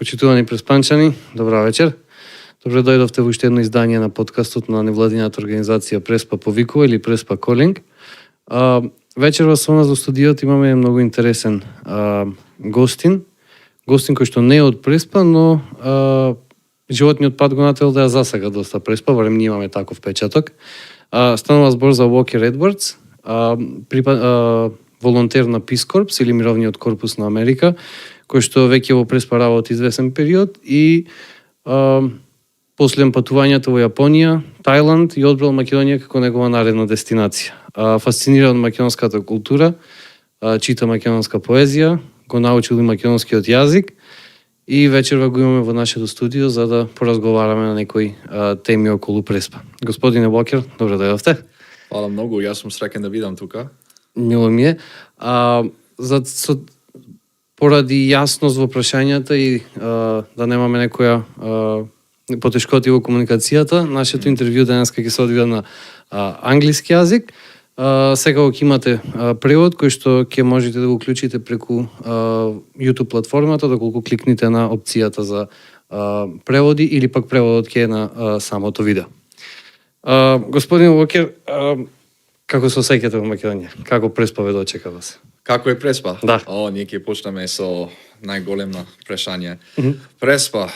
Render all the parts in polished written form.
Почитувани преспанчани, добра вечер. Добре дојдовте во уште едно издание на подкастот на невладината организација Преспа повикува или Преспа Колинг. Вечерва со нас во студиот имаме многу интересен Гостин. Гостин кој што не е од Преспа, но животниот пат го нател да ја засага доста Преспа, барем ние имаме таков печаток. Станува збор за Вокер Едвардс, волонтер на Peace Corps или Мировниот корпус на Америка, кој што веќе во Преспа работи извесен период и после патувањето во Јапонија, Тајланд и одбрал Македонија како негова наредна дестинација. Фасциниран македонската култура, чита македонска поезија, го научил и македонскиот јазик и вечерва го имаме во нашето студио за да поразговараме на некои теми околу Преспа. Господине Вокер, добре дојдовте. Фала многу, јас сум среќен да видам тука. Мило ми е. Поради јасност во прашањата и да немаме некоја потешкоти во комуникацијата, нашето интервју денеска ќе се одвива на англиски јазик. Сега ќе имате превод кој што ќе можете да го уклучите преку YouTube платформата, доколку кликнете на опцијата за преводи или пак преводот ќе е на самото видео. Господин Вокер, како се осеќате во Македонија? Како Преспа ве дочека вас? Како е Преспа? Да. Ние ќе почнеме со најголемно прашање. Преспа,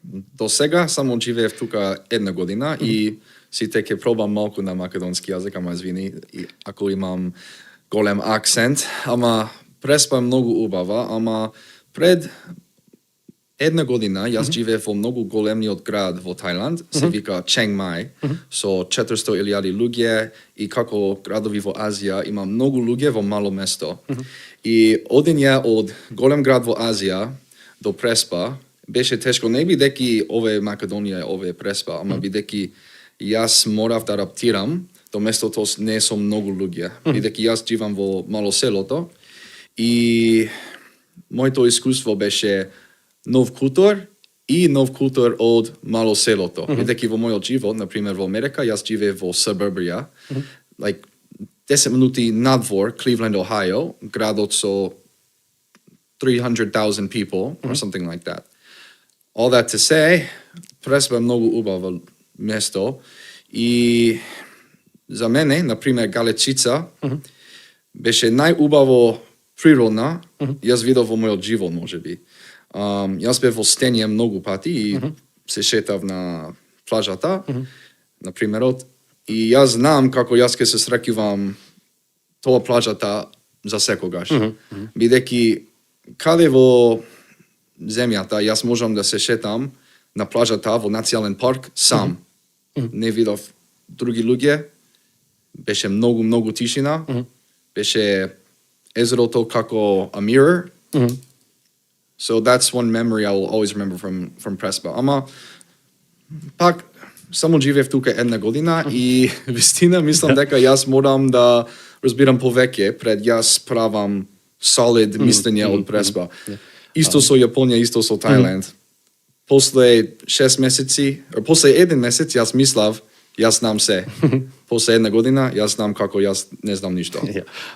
до сега само живеев тука 1 година и сите ќе пробам малку на македонски јазик, ама извини, ако имам голем акцент, ама Преспа е многу убава, ама пред 1 година јас живеев во многу големниот град во Тајланд, се вика Ченг Мај, со 400,000 луѓе и како градови во Азија има многу луѓе во мало место. И одење од голем град во Азија до Преспа беше тешко, не бидејќи ове Македонија, ове Преспа, ама бидејќи јас морав да адаптирам до местото не со многу луѓе, бидејќи јас живам во мало селото и моето искуство беше нов култур и нов култур од мало селото. Бидејќи во мојот живот, например во Америка, јас живеев во suburbia, like 10 минути надвор Cleveland, Ohio, градот со 300,000 people or something like that. All that to say, Преспа е многу убаво место и за мене, например, Галечица беше најубаво природна, јас видов во мојот живот, можеби. Јас бев во Стенје многу пати и се шетав на плажата, на примерот, и јас знам како јас ќе се среќувам тоа плажата за секогаш. Бидејќи каде во земјата јас можам да се шетам на плажата во национален парк сам. Не видов други луѓе, беше многу тишина, беше езерото како a mirror. So that's one memory I will always remember from Prespa. Ама пак само живеев тука 1 година и вистина мислам дека јас морам да разбирам повеќе пред јас правам solid мислење од Преспа. Исто со Јапонија, исто со Тајланд. После 6 месеци, после 1 месец јас мислав јас знам се. После 1 година јас знам како јас не знам ништо.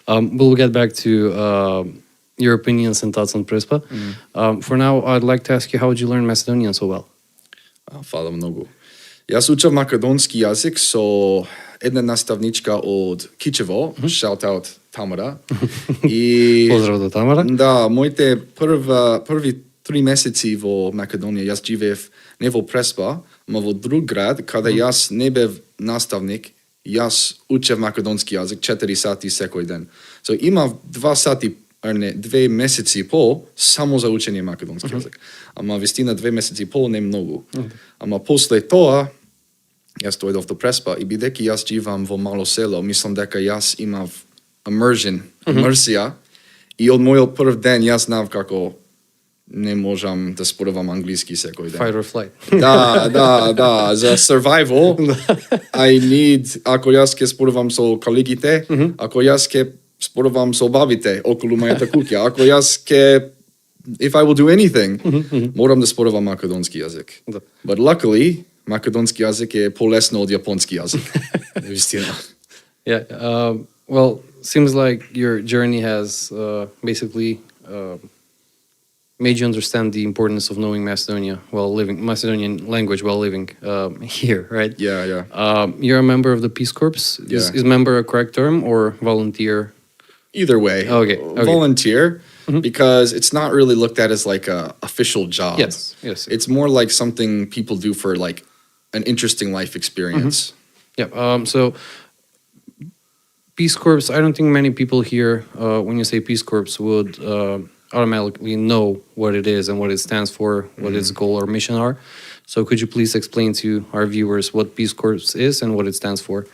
We'll get back to your opinions and thoughts on Prespa. For now, I'd like to ask you, how would you learn Macedonian so well? Фала многу. Јас учев македонски јазик со една наставничка од Кичево, shout out Тамара. И Поздрав до Тамара. Да, моите први 3 месеци во Македонија јас живеев не во Преспа, ма во друг град, каде јас не бев наставник, јас учев македонски јазик 4 сати секој ден. So имав 2 сати 2 месеци и пол само за учење македонски јазик. Ама вистина 2 месеци и пол не многу. Ама после тоа јас дојдов до Преспа и бидејќи јас живам во мало село, мислам дека јас имав имерсија и од мојот прв ден јас знав како не можам да спорувам англиски секој ден. Fight or flight. Да, за survival I need, ако јас ќе спорувам со колегите, ако јас ќе спорувам со бабите околу мојата куќа, ако јас ќе, if I will do anything, морам да спорувам македонски јазик. But luckily, македонски јазик е полесно од јапонски јазик. Вистина. Yeah, well, seems like your journey has basically made you understand the importance of knowing Macedonian language while living here, right? Yeah. You're a member of the Peace Corps. Is member a correct term or volunteer? Either way. Okay. Volunteer, because it's not really looked at as like a official job. Yes. It's more like something people do for like an interesting life experience. Yeah. So Peace Corps, I don't think many people here, when you say Peace Corps, would automatically know what it is and what it stands for, what its goal or mission are. So could you please explain to our viewers what Peace Corps is and what it stands for?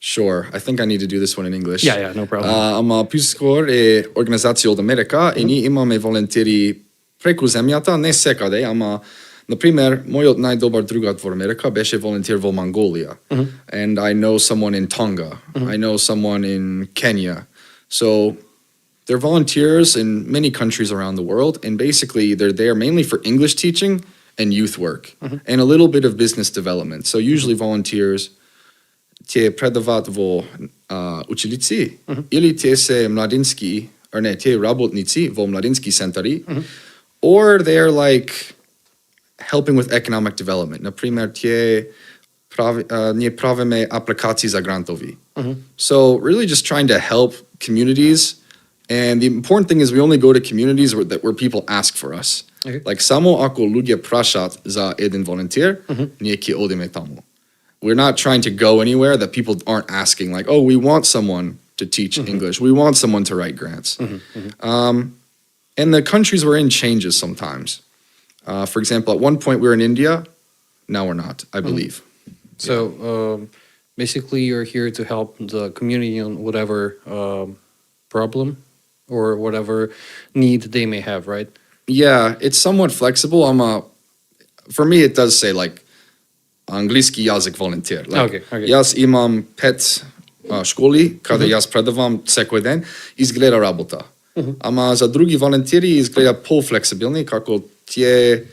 Sure. I think I need to do this one in English. Yeah, no problem. Ама Peace Corps е организација од Америка и ние имаме волонтери преку земјата, не секаде, ама например, мојот најдобар другар во Америка беше волонтер во Монголија. And I know someone in Tonga. I know someone in Kenya. So they're volunteers in many countries around the world, and basically they're there mainly for English teaching and youth work, and a little bit of business development. So usually volunteers те предават во училици или те се младински, or не, те работници во младински центари, or they're like helping with economic development. Например, те nie pravime aplikacji za grantovi. So really just trying to help communities. And the important thing is we only go to communities where people ask for us. Okay. Like samo ako ľudia prašat za jeden volunteer, niekde odeme tamu. We're not trying to go anywhere that people aren't asking. Like, oh, we want someone to teach English. We want someone to write grants. And the countries we're in changes sometimes. For example, at one point we were in India. Now we're not, I believe. So basically, you're here to help the community on whatever problem or whatever need they may have, right? Yeah, it's somewhat flexible. For me, it does say like angliski jazyk volunteer. Like, Okay. Jaz imam 5 školi, kada jaz predavam sekoj den, izgleda rabota. Ama za drugi volontiri izgleda fleksibilni, kako tie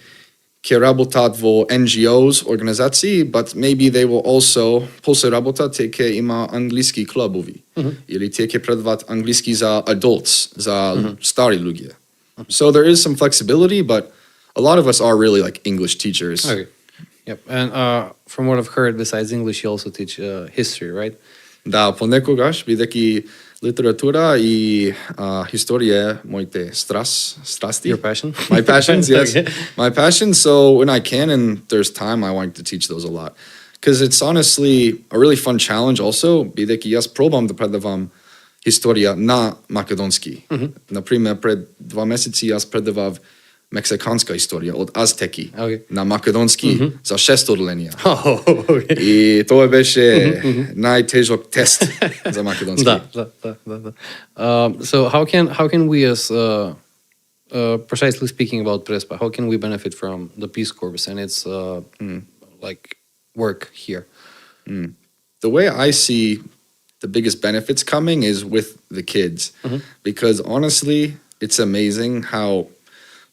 ke rabotat vo NGOs, organizaciji, but maybe they will also posle rabota te ke ima angliski klubovi. Ili te ke predavat angliski za adults, za stari ljudje. So there is some flexibility, but a lot of us are really like English teachers. Okay. Yep. And from what I've heard, besides English, you also teach history, right? Da, ponekogaš videki literatura i historie mojte strasti. Your passion? My passions, yes. Okay. My passion. So when I can and there's time, I want to teach those a lot. Because it's honestly a really fun challenge also. Videki jas probam da predavam historia na makedonski. Например, pred 2 месеци jas predaval meksikanska historia od Azteki na makedonski za 6 odlenia. Oh, okay. I to je beše najtežok test za makedonski. Da. So how can we as precisely speaking about Prespa, how can we benefit from the Peace Corps and its like work here? The way I see the biggest benefits coming is with the kids. Because honestly, it's amazing how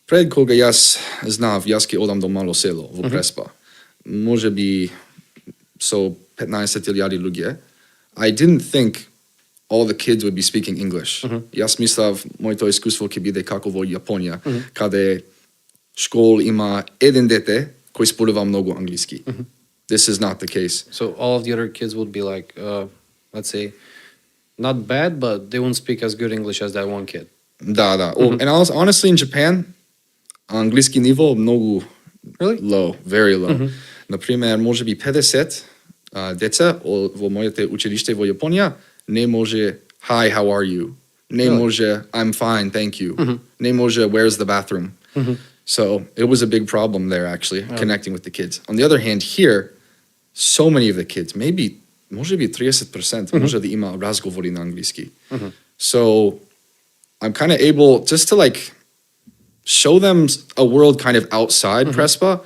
pred koga jas znav, jaski odam do malo selo v Prespa. Može bi so 15 iljadi ljudje. I didn't think all the kids would be speaking English. Jas mislav, moj to iskustvo ke bide kako vo Japonija, kade škol ima jedan dete koji spoleva mnogo angliski. This is not the case. So all of the other kids would be like, let's say, not bad, but they won't speak as good English as that one kid. Da. And honestly, in Japan, angliski nivo mnogo low, very low. Например, може би 50 деца во мојате училиште во Јапонија не може hi, how are you? Не може I'm fine, thank you. Не може where's the bathroom? So it was a big problem there actually, connecting with the kids. On the other hand, here, so many of the kids, maybe може би 30% може да има разговори на англиски. So I'm kind of able just to like show them a world kind of outside Prespa.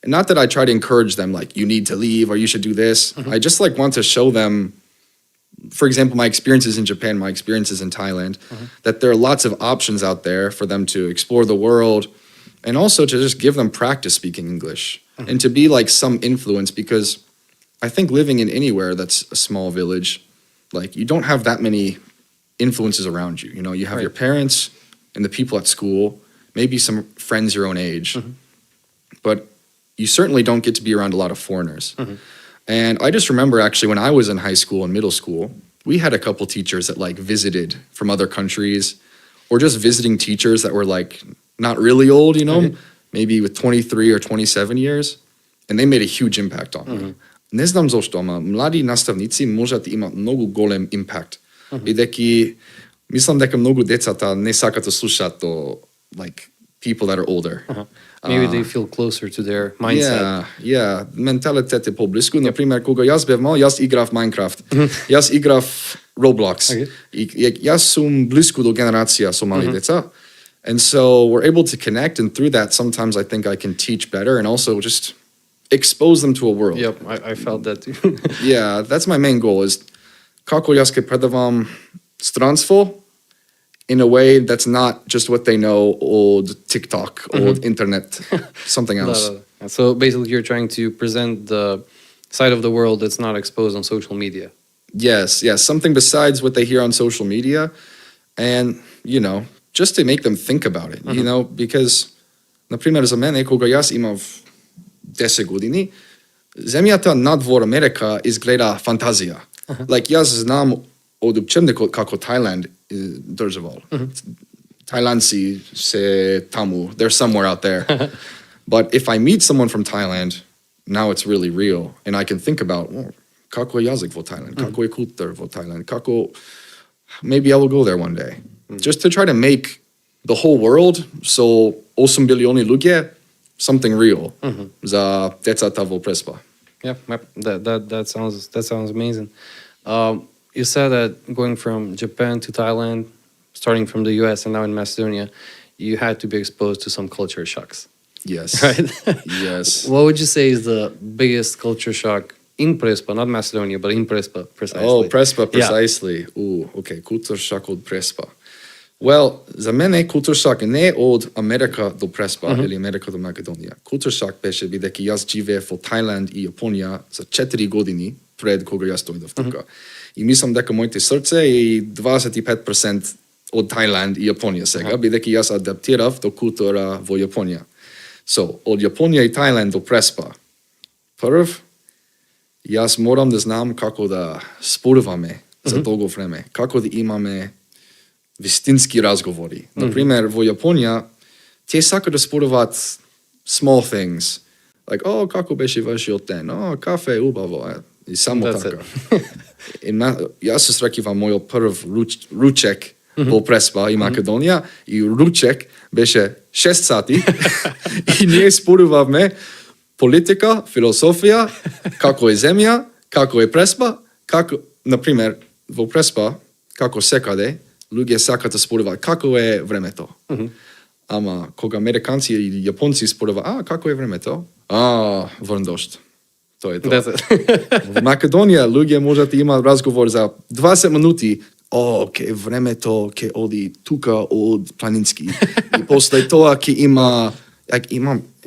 Not that I try to encourage them like you need to leave or you should do this. I just like want to show them, for example, my experiences in Japan, my experiences in Thailand, that there are lots of options out there for them to explore the world and also to just give them practice speaking English and to be like some influence, because I think living in anywhere that's a small village, like you don't have that many influences around you. You know, you have your parents and the people at school, maybe some friends your own age, but you certainly don't get to be around a lot of foreigners. And I just remember actually when I was in high school and middle school, we had a couple teachers that like visited from other countries, or just visiting teachers that were like not really old, you know, maybe with 23 or 27 years, and they made a huge impact on me. Не знам зошто, ама млади наставници можат да имат многу голем импакт. Бидејќи мислам дека многу децата не сакат да слушаат до like people that are older. Maybe they feel closer to their mindset. Yeah, менталитет е поблиску. Например, кога јас бев мал, јас играв Minecraft. Јас играв Roblox. И јас сум блиску до генерација со мали деца. And so we're able to connect, and through that sometimes I think I can teach better and also just expose them to a world. Yep, I felt that too. Yeah, that's my main goal, is kako јас ке предавам странство in a way that's not just what they know, old TikTok, old internet, something else. So basically you're trying to present the side of the world that's not exposed on social media. Yes, something besides what they hear on social media, and, you know, just to make them think about it, you know, because, например, за мене, кога јас имав 10 години, земјата надвор Америка изгледа фантазија. Like, јас знам од учебникот како Тајланд државал. Тајландци се таму, they're somewhere out there. But if I meet someone from Thailand, now it's really real, and I can think about, kako je јазик во Тајланд, kako je култура во Тајланд, kako, maybe I will go there one day. Just to try to make the whole world, so 8 билиони луѓе, something real за децата во Преспа. Yeah, that sounds amazing. You said that going from Japan to Thailand, starting from the US and now in Macedonia, you had to be exposed to some culture shocks. Yes. Right? Yes. What would you say is the biggest culture shock in Prespa, not Macedonia, but in Prespa precisely? Oh, Prespa precisely. Okay, culture shock od Prespa. Well, za mene culture shock не од Америка до Преспа или Америка до Македонија. Culture shock беше бидејќи јас живеев во Тајланд и Јапонија за 4 години пред кога јас дојдов тука. И мислам дека моите срце е 25% од Тајланд и Јапонија сега, бидејќи јас адаптирав до култура во Јапонија. So, од Јапонија и Тајланд до Преспа. Прв, јас морам да знам како да споруваме за долго време, како да имаме вистински разговори. Например, во Јапонија, те сакаат да споруваат small things. Like, како беше вашиот ден? Кафе е убаво. И само така. Јас се среќивам мојот прв ручек во Преспа и Македонија, и ручек беше 6 сати и ние спорувавме политика, философија, како е земја, како е Преспа, како, например, во Преспа, како секаде, луѓе сакаат да споруваат како е времето. Ама кога американци и јапонци споруваат, како е времето? Врн дожд. Тоа е тоа. Во Македонија луѓе можат да имаат разговор за 20 минути. Ке времето ќе оди тука од планински. И после тоа ќе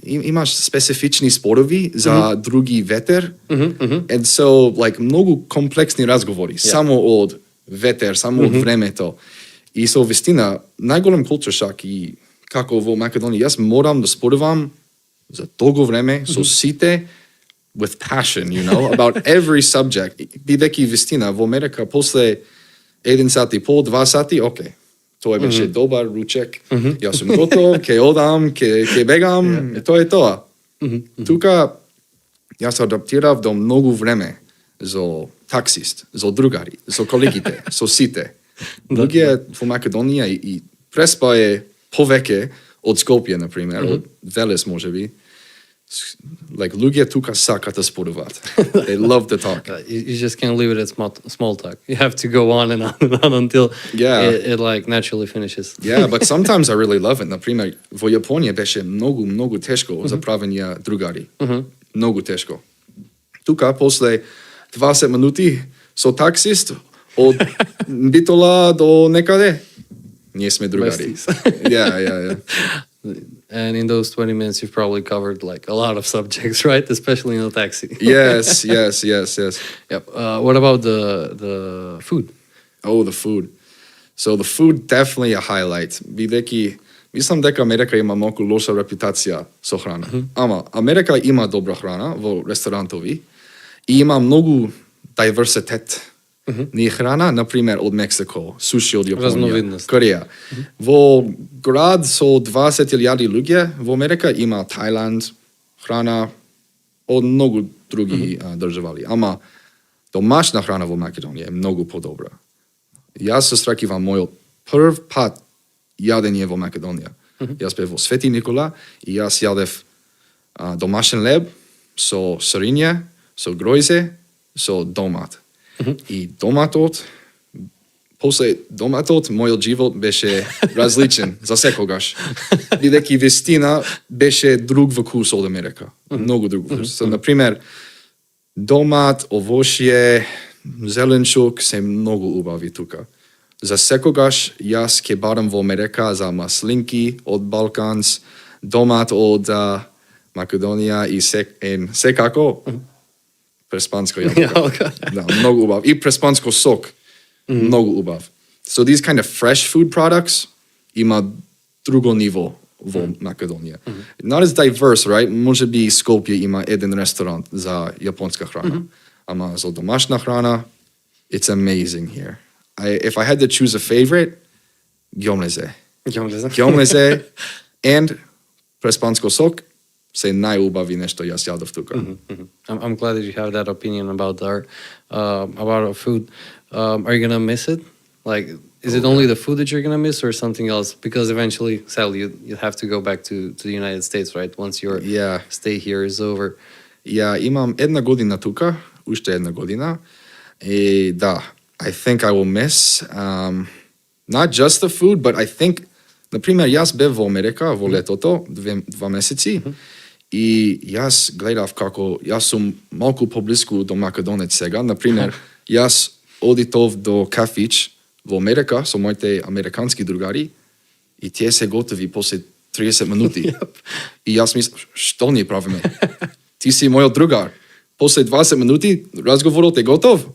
имаш специфични спорови за други ветер. And so, like, многу комплексни разговори, само од ветер, само од времето. И со вистина, најголем culture shock и како во Македонија, јас морам да спорувам за долго време со сите with passion, you know, about every subject. Бидејќи вистина, во Америка после 1 сат и пол, 2 сати, окей. Тоа беше добар ручек. Јас сум готов, ќе одам, ќе бегам, тоа е тоа. Тука јас адаптирав до многу време за таксист, за другари, за колегите, со сите. Луѓе во Македонија и Преспа е повеќе од Скопје, например, од Велес можеби. Like, lugje tuka sakata sporuvat. They love to talk. You just can't leave it at small talk. You have to go on and on and on until it like naturally finishes. Yeah, but sometimes I really love it. Например, во Јапонија беше многу тешко за правење другари. Многу тешко. Тука после 20 минути со таксист од Битола до некаде ние сме другари. Yeah. And in those 20 minutes, you've probably covered like a lot of subjects, right? Especially in the taxi. Yes. Yep. What about the food? Oh, the food. So the food definitely a highlight. Бидејќи мислам дека Америка има многу лоша репутација со храна. Ама Америка има добра храна во ресторантови и има многу диверситет. Ни храна, например, од Мексико, суши од Јапонија, Кореја. Во град со 20,000 луѓе во Америка има Тајланд, храна од многу други држави. Ама домашна храна во Македонија е многу подобра. Јас се среќивам мојот прв пат јадење во Македонија. Јас бев во Свети Никола и јас јадев домашен леб со сирење, со гројзе, со домат. И после доматот, мојот живот беше различен за секогаш. Бидејќи вистина беше друг вкус од Америка. Многу друг вкус. Например, домат, овошје, зеленчук се многу убави тука. За секогаш јас ќе барам во Америка за маслинки од Балканс, домат од Македонија и секако преспанско јаболка. Да, многу убав. И преспанско сок. Многу убав. So these kind of fresh food products има друго ниво во Македонија. Not as diverse, right? Може би Скопје има еден ресторант за јапонска храна. Ама за домашна храна, it's amazing here. If I had to choose a favorite, Gomleze. Gomleze and Преспанско сок се најубави нешто јас јадов тука. I'm glad that you have that opinion about our food. Are you gonna miss it? Like, is it only the food that you're gonna miss, or something else? Because eventually, sadly, you have to go back to the United States, right? Once your stay here is over. Имам една година тука, уште една година. И да, I think I will miss not just the food, but I think, например, јас бев во Америка во летото, 2 месеци, и јас гледав како јас сум малку поблиску до Македонец сега. Например, јас одитов до кафич во Америка со моите американски другари и тие се готови после 30 минути. И јас мислам, што ни правиме? Ти си мојот другар. После 20 минути разговорот е готов.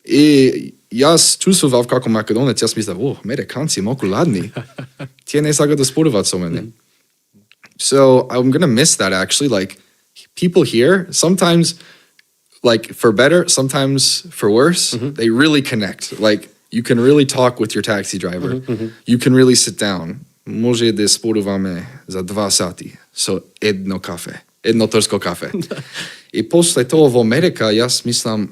И јас чувствував како македонец, јас мислав, американци малку ладни. Тие не сакаат да споруваат со мене. So I'm gonna miss that actually. Like, people here, sometimes, like, for better, sometimes for worse, they really connect. Like, you can really talk with your taxi driver. You can really sit down. Може да споруваме за 2 сати со едно кафе, едно турско кафе. И после тоа во Америка, јас мислам,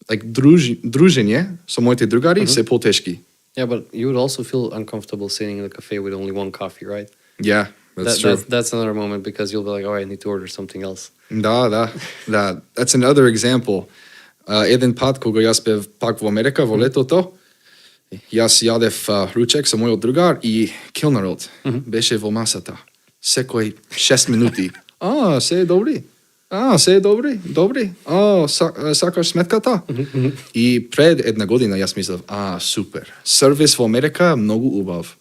like, дружење со моите другари се потешки. Yeah, but you would also feel uncomfortable sitting in a cafe with only one coffee, right? Yeah, that's true. That's another moment, because you'll be like, I need to order something else. Да. That's another example. Еден пат, кога јас бев пак во Америка во летото, јас јадев ручек со мојот другар и келнерот беше во масата. Секој 6 минути. Се е добри. Се е добри. Сакаш сметката? И пред една година јас мислев, супер. Сервис во Америка многу убав.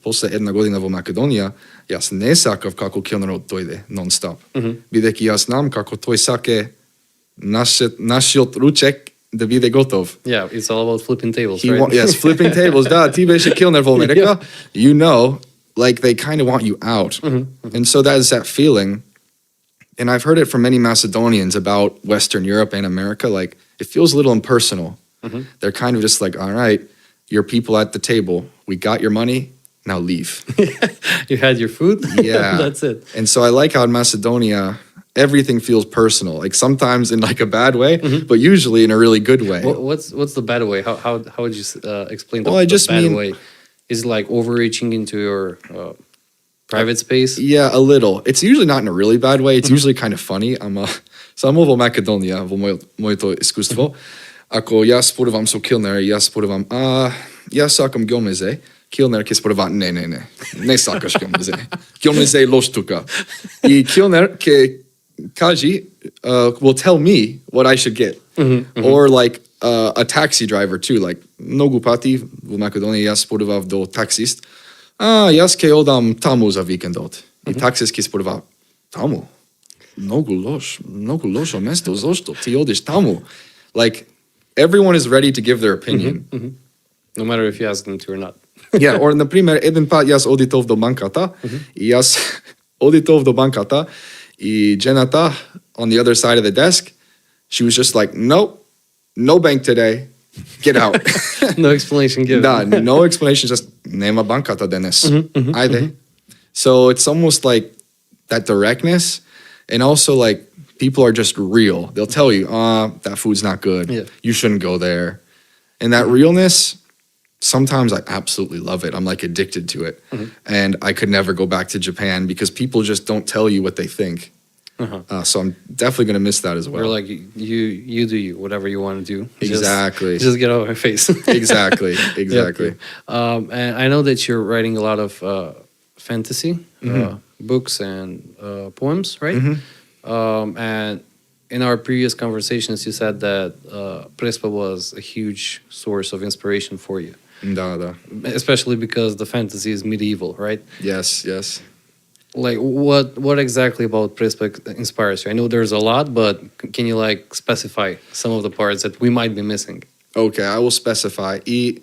После една година во Македонија, јас не сакав како келнерот дојде нон-стоп. Бидејќи јас знам како тој саке нашиот ручек да биде готов. Yeah, it's all about flipping tables, right? Yes, flipping tables. Да, ти беше келнер во Америка. You know, like, they kind of want you out. And so that is that feeling. And I've heard it from many Macedonians about Western Europe and America. Like, it feels a little impersonal. They're kind of just like, all right, you're people at the table. We got your money. Now leave. You had your food? Yeah. That's it. And so I like how in Macedonia, everything feels personal. Like, sometimes in like a bad way, but usually in a really good way. What's the bad way? How would you explain the, I just the bad mean, way? Is it like overreaching into your private space? Yeah, a little. It's usually not in a really bad way. It's usually kind of funny. Само во Македонија, во моето искуство, ако јас спорувам со келнер, јас спорувам, јас сакам гомезе, келнер ќе спорува, не сакаш гомезе. Гомезе е лош тука. И келнер ќе кажи, will tell me what I should get. Or like a taxi driver too. Like, многу пати во Македонија јас спорував до таксист, јас ќе одам таму за викендот. И таксист ќе спорува, таму? Многу лошо место, зошто ти одиш таму? Like, everyone is ready to give their opinion. No matter if you ask them to or not. Yeah, or, например, еден пат јас одитов до банката, и јас одитов до банката, и жената on the other side of the desk, she was just like, no bank today, get out. No explanation given. Да, no explanation, just нема банката денес. Ајде. So it's almost like that directness, and also like people are just real. They'll tell you, that food's not good. Yeah. You shouldn't go there. And that realness, sometimes I absolutely love it. I'm like addicted to it. And I could never go back to Japan because people just don't tell you what they think. So I'm definitely going to miss that as well. We're like, you do you, whatever you want to do. Exactly. Just get out of my face. Exactly. And I know that you're writing a lot of fantasy books and poems, right? And in our previous conversations, you said that Prespa was a huge source of inspiration for you. Da. Especially because the fantasy is medieval, right? Yes. Like, what exactly about Prespa inspires you? I know there's a lot, but can you like specify some of the parts that we might be missing? Okay, I will specify. И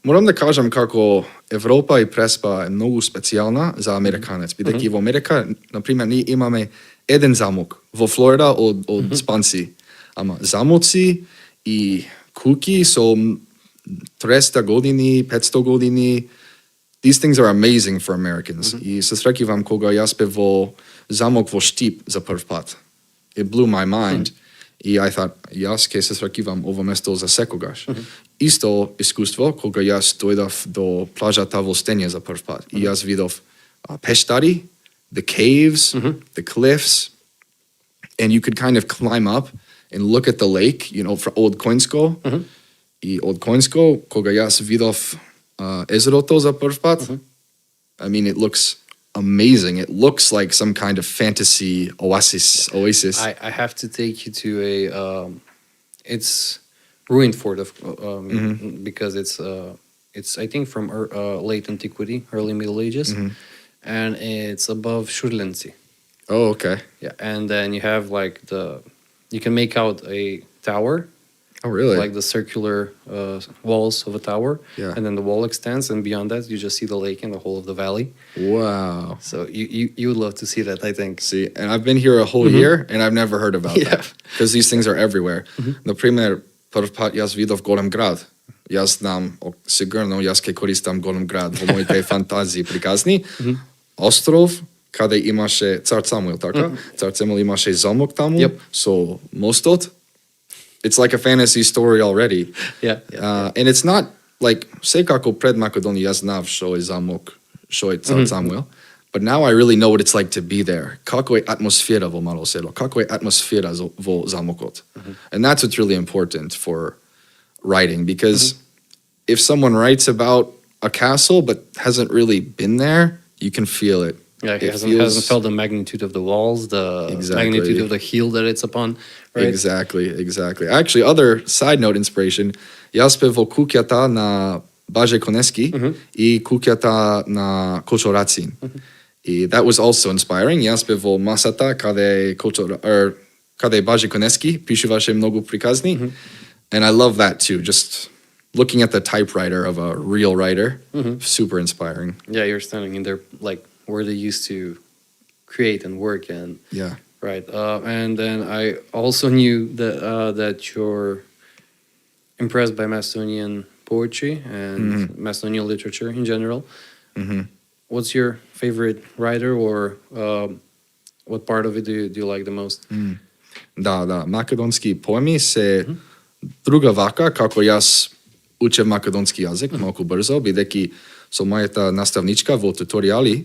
Морам да кажам како Европа и Преспа е многу специјална за американец, бидејќи во Америка, например, ние имаме еден замок во Флорида од спанци, ама замоци и куки со 300 години, 500 години. These things are amazing for Americans. И се среќавам кога јас бев во замок во Штип за прв пат. It blew my mind. И I thought, јас ке се среќавам ово место за секогаш. Исто искуство, кога јас дојдов до плажата во Стење за прв пат. И јас видов пештари, the caves, the cliffs, and you could kind of climb up and look at the lake, you know, for Old Koinsko. И од Коинско, кога јас видов езерото за прв пат, I mean, it looks amazing. It looks like some kind of fantasy oasis. I have to take you to a it's ruined fort of because it's I think from late antiquity, early Middle Ages, and it's above Shurlensi. Oh, okay. Yeah, and then you have like you can make out a tower. Oh, really? Like the circular walls of a tower. Yeah. And then the wall extends, and beyond that, you just see the lake and the whole of the valley. Wow. So you would love to see that, I think. See, and I've been here a whole year, and I've never heard about that. Because these things are everywhere. Например, прв пат јас видов голем град. Јас знам, сигурно, јас ке користам голем град во моите фантазии приказни. Остров, каде имаше цар Самуил, така? Цар Самуил имаше замок таму, со мостот. It's like a fantasy story already. And it's not like, секако пред Македонија јас знав што е замок, што е цар Самуил, but now I really know what it's like to be there. Како е атмосфера во мало село, како е атмосфера во замокот. And that's what's really important for writing, because if someone writes about a castle but hasn't really been there, you can feel it. Yeah, he hasn't felt the magnitude of the walls, the magnitude of the hill that it's upon. Right? Exactly. Actually, other side note inspiration, јас бев во куќата на Баже Конески и куќата на Кочо Рацин. И that was also inspiring. Јас бев во масата каде Баже Конески пишуваше многу приказни. And I love that too, just looking at the typewriter of a real writer, super inspiring. Yeah, you're standing in there like where they used to create and work and right. And then I also knew that you're impressed by Macedonian poetry and Macedonian literature in general. What's your favorite writer, or what part of it do you like the most? Да, македонски поеми се друга вака, како јас учев македонски јазик малку брзо, бидејќи со мојата наставничка во туторијали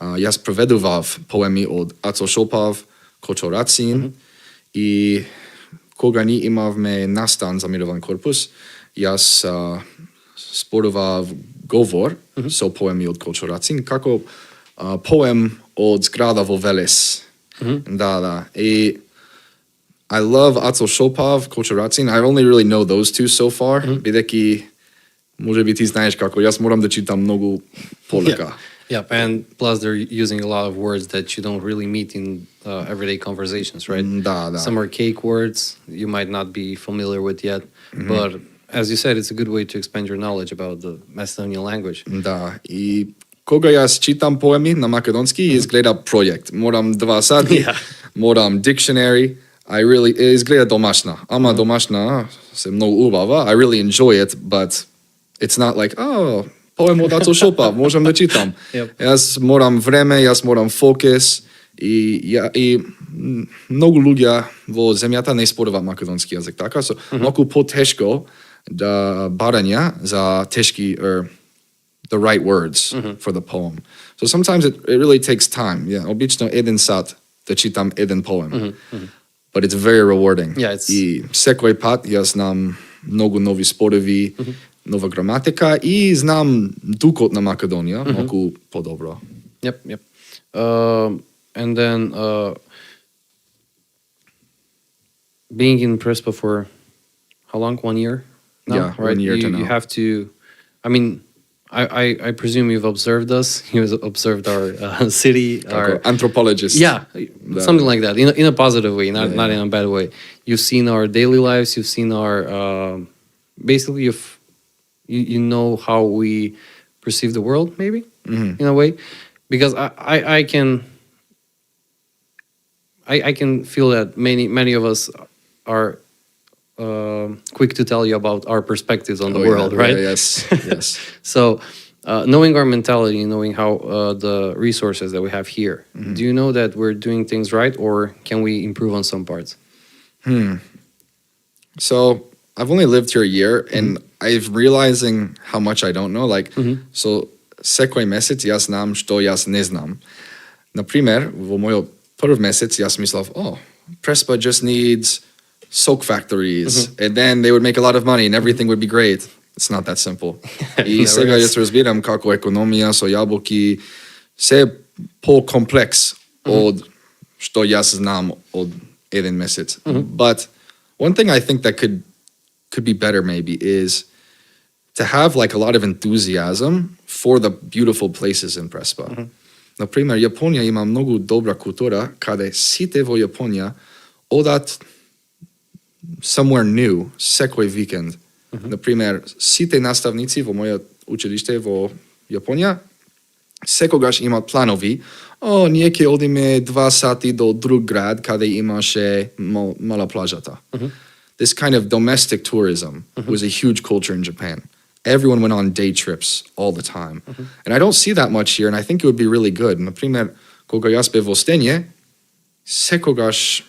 јас преведував поеми од Ацо Шопав, Кочо Рацин, и кога ни имавме настан за мировен корпус, јас спорував говор со поеми од Кочо Рацин, како поем од зграда во Велес. Да. И I love Ацо Шопав, Кочо Рацин. I only really know those two so far, бидејќи можеби ти знаеш како јас морам да читам многу полека. Yeah, and plus they're using a lot of words that you don't really meet in everyday conversations, right? Da. Some archaic words you might not be familiar with yet, but as you said, it's a good way to expand your knowledge about the Macedonian language. Да, и кога јас читам поеми на македонски, изгледа проект. Морам 2 сати, морам dictionary. Изгледа домашна. Ама домашна се многу убава. I really enjoy it, but it's not like, поем од Ацо Шопав, можам да читам. Јас морам време, јас морам фокус, и многу луѓе во земјата не спорува македонски јазик, така? So, многу потешко да барања за тешки, the right words for the poem. So sometimes it really takes time. Обично 1 сат да читам 1 poem. But it's very rewarding. И секој пат јас знам многу нови спорови, нова граматика, и знам духот на Македонија малку подобро. Yep. And then being in Prespa for how long? 1 year? No, yeah, right? 1 year to now. You have to, I mean, I presume you've observed us. You've observed our city, our anthropologist. Yeah, something like that. In a positive way, not in a bad way. You've seen our daily lives. You've seen our basically you've you know how we perceive the world, maybe in a way, because I can feel that many of us are quick to tell you about our perspectives on the world, right? Yes. So, knowing our mentality, knowing how the resources that we have here, do you know that we're doing things right, or can we improve on some parts? So I've only lived here a year, and I'm realizing how much I don't know. Like, so sekoj mesec ja znam što ja ne znam. Например, во мојот прв месец јас мислав, Prespa just needs soak factories, and then they would make a lot of money and everything would be great. It's not that simple. И сега јас разбирам како економија со јаболки се по-комплекс од што јас знам од еден месец. But one thing I think that could be better maybe is to have like a lot of enthusiasm for the beautiful places in Prespa. Например, Јапонија има многу добра култура каде сите во Јапонија одат somewhere new секој викенд. Например, сите наставници во мојот училиште во Јапонија секогаш имаат планови. Ние ќе одиме 2 сати до друг град каде имаше мала плажата. This kind of domestic tourism was a huge culture in Japan. Everyone went on day trips all the time. And I don't see that much here, and I think it would be really good. Например, кога јас бев во Стење, секогаш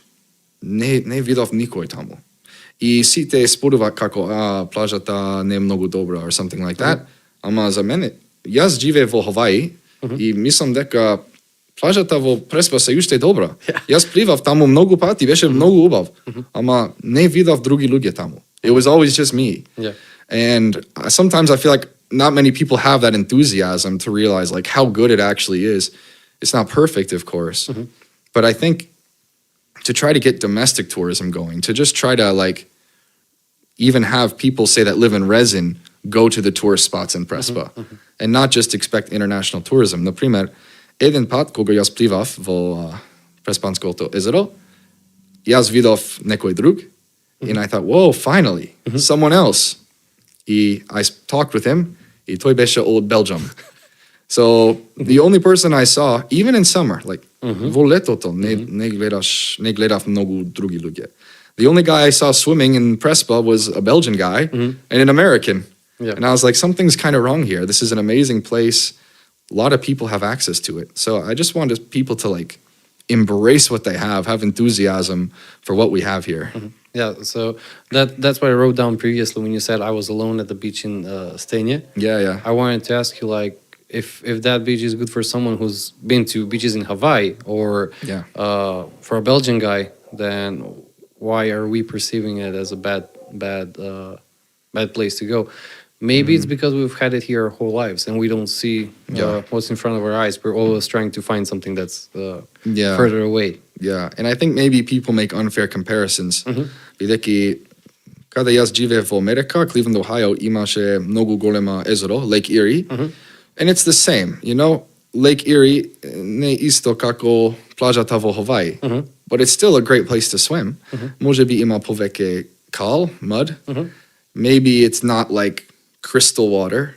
не видов никој таму. И сите споруваат како плажата не е многу добра or something like that. Ама за мене, јас живеев во Хаваи и мислам дека плажата во Преспа се уште добра. Јас пливав таму многу пати, беше многу убав. Ама не видов други луѓе таму. It was always just me. And sometimes I feel like not many people have that enthusiasm to realize like how good it actually is. It's not perfect, of course, but I think to try to get domestic tourism going, to just try to like even have people say that live in Resin go to the tourist spots in Prespa and not just expect international tourism. Например, еден пат кога јас пливав во Преспанското езеро, јас видов некој друг and I thought, whoa, finally, someone else. I talked with him, и тој беше од Belgium. So the only person I saw, even in summer, like во летото, не гледав многу други луѓе. The only guy I saw swimming in Prespa was a Belgian guy and an American. And I was like, something's kind of wrong here. This is an amazing place. A lot of people have access to it. So I just wanted people to like embrace what they have enthusiasm for what we have here. Yeah, so that's what I wrote down previously when you said I was alone at the beach in Stanje. Yeah. I wanted to ask you, like, if that beach is good for someone who's been to beaches in Hawaii, or for a Belgian guy, then why are we perceiving it as a bad place to go? Maybe it's because we've had it here our whole lives and we don't see what's in front of our eyes. We're always trying to find something that's further away. Yeah, and I think maybe people make unfair comparisons. Бидејќи каде јас живеев во Америка, Cleveland, Ohio, имаше многу голема езеро, Lake Erie, and it's the same, you know, Lake Erie не исто како плажата во Hawaii, but it's still a great place to swim. Можеби има повеќе кал, mud. Maybe it's not like crystal water,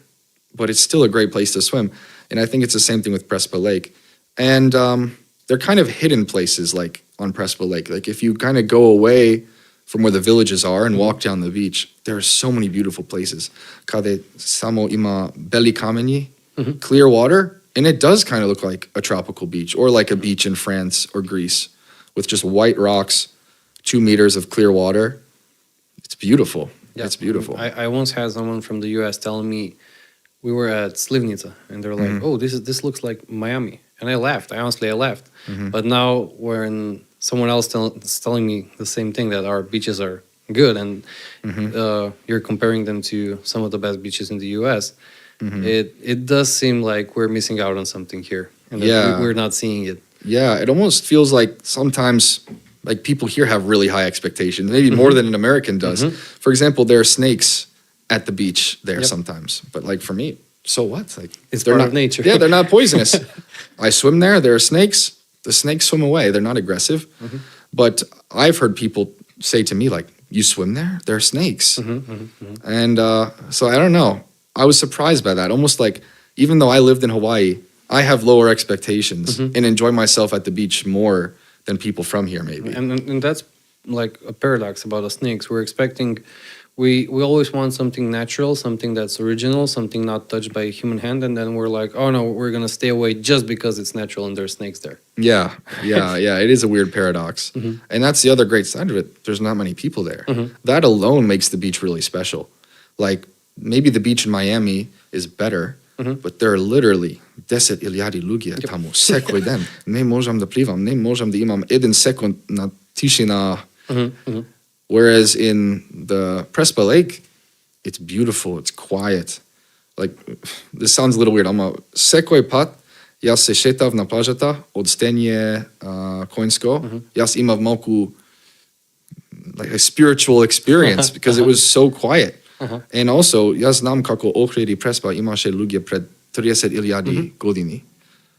but it's still a great place to swim. And I think it's the same thing with Prespa Lake. And they're kind of hidden places, like on Prespa Lake. Like if you kind of go away from where the villages are and walk down the beach, there are so many beautiful places. Kade samo ima beli kameni, clear water, and it does kind of look like a tropical beach or like a beach in France or Greece with just white rocks, 2 meters of clear water. It's beautiful. Yeah, it's beautiful. I once had someone from the US telling me, we were at Slivnica, and they're like, oh, this looks like Miami. And I laughed. I laughed. But now when someone else is telling me the same thing, that our beaches are good, and you're comparing them to some of the best beaches in the US, it does seem like we're missing out on something here. And that we're not seeing it. Yeah, it almost feels like sometimes like people here have really high expectations, maybe more than an American does. For example, there are snakes at the beach there sometimes, but like for me, so what? Like it's part of nature. Yeah, they're not poisonous. I swim there. There are snakes. The snakes swim away. They're not aggressive. But I've heard people say to me like, "You swim there? There are snakes." And so I don't know. I was surprised by that. Almost like, even though I lived in Hawaii, I have lower expectations and enjoy myself at the beach more than people from here, maybe. And that's like a paradox about the snakes. We're expecting, we always want something natural, something that's original, something not touched by a human hand, and then we're like, oh no, we're gonna stay away just because it's natural and there's snakes there. Yeah. It is a weird paradox. And that's the other great side of it. There's not many people there. That alone makes the beach really special. Like, maybe the beach in Miami is better, but there are literally 10,000 ľudia tamo, sekoj den. Ne možem da plivam, ne možem da imam 1 sekund na tišina. Whereas in the Prespa Lake, it's beautiful, it's quiet. Like, this sounds a little weird. Sekoj pat, jas se šetav na plažata od stenje Koinsko. Jas imav malku, like, a spiritual experience because it was so quiet. And also, ja znam kako Ohrid i Prespa imaše ľudia pred 30,000 godini.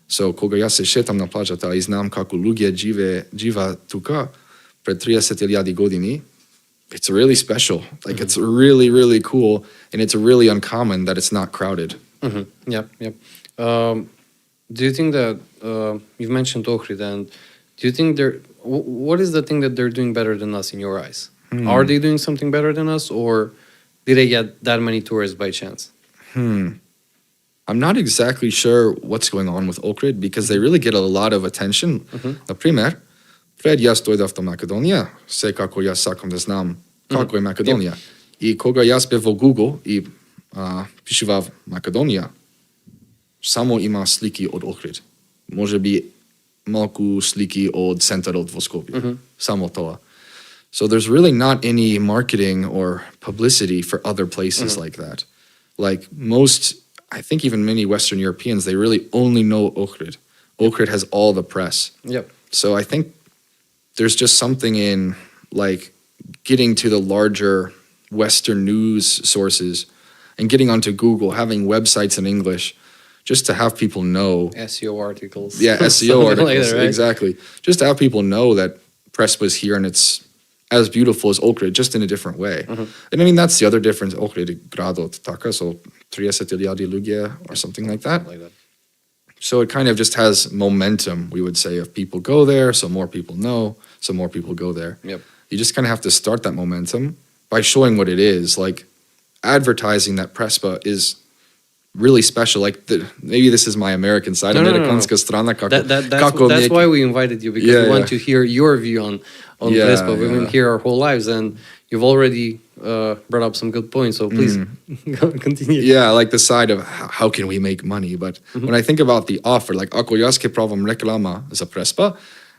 So, koga ja se šetam na plažata i znam kako ľudia živa tuka pred 30,000 godini, it's really special. Like, it's really, really cool, and it's really uncommon that it's not crowded. Yep. Do you think that, you've mentioned Ohrid, and do you think what is the thing that they're doing better than us in your eyes? Are they doing something better than us, or did they get that many tourists by chance? I'm not exactly sure what's going on with Ohrid because they really get a lot of attention. Например, pred ja dojdав do Makedonija, sve kako ja sakam da znam kako je Makedonija. I koga ja spjev vo Google i pišivav Makedonija, samo ima sliki od Ohrid. Može bi malku sliki od centra od Voskopje. Samo to. So there's really not any marketing or publicity for other places like that. Like most, I think even many Western Europeans, they really only know Ohrid. Ohrid has all the press. Yep. So I think there's just something in like getting to the larger Western news sources and getting onto Google, having websites in English, just to have people know. SEO articles. Yeah, SEO articles, like that, right? exactly. Just to have people know that Prespa is here and it's as beautiful as Ohrid, just in a different way. And I mean, that's the other difference. Ohrid je grad od taka, so 30,000 ľudia or something like that. So it kind of just has momentum, we would say, if people go there, so more people know, so more people go there. Yep. You just kind of have to start that momentum by showing what it is, like advertising that Prespa is really special. Like maybe this is my American side. No. Strana, that's why we invited you, because we want to hear your view on Prespa. We've been here our whole lives, and you've already brought up some good points, so please continue. Yeah, like the side of how can we make money. But when I think about the offer, like ako ja ske pravam reklama za Prespa,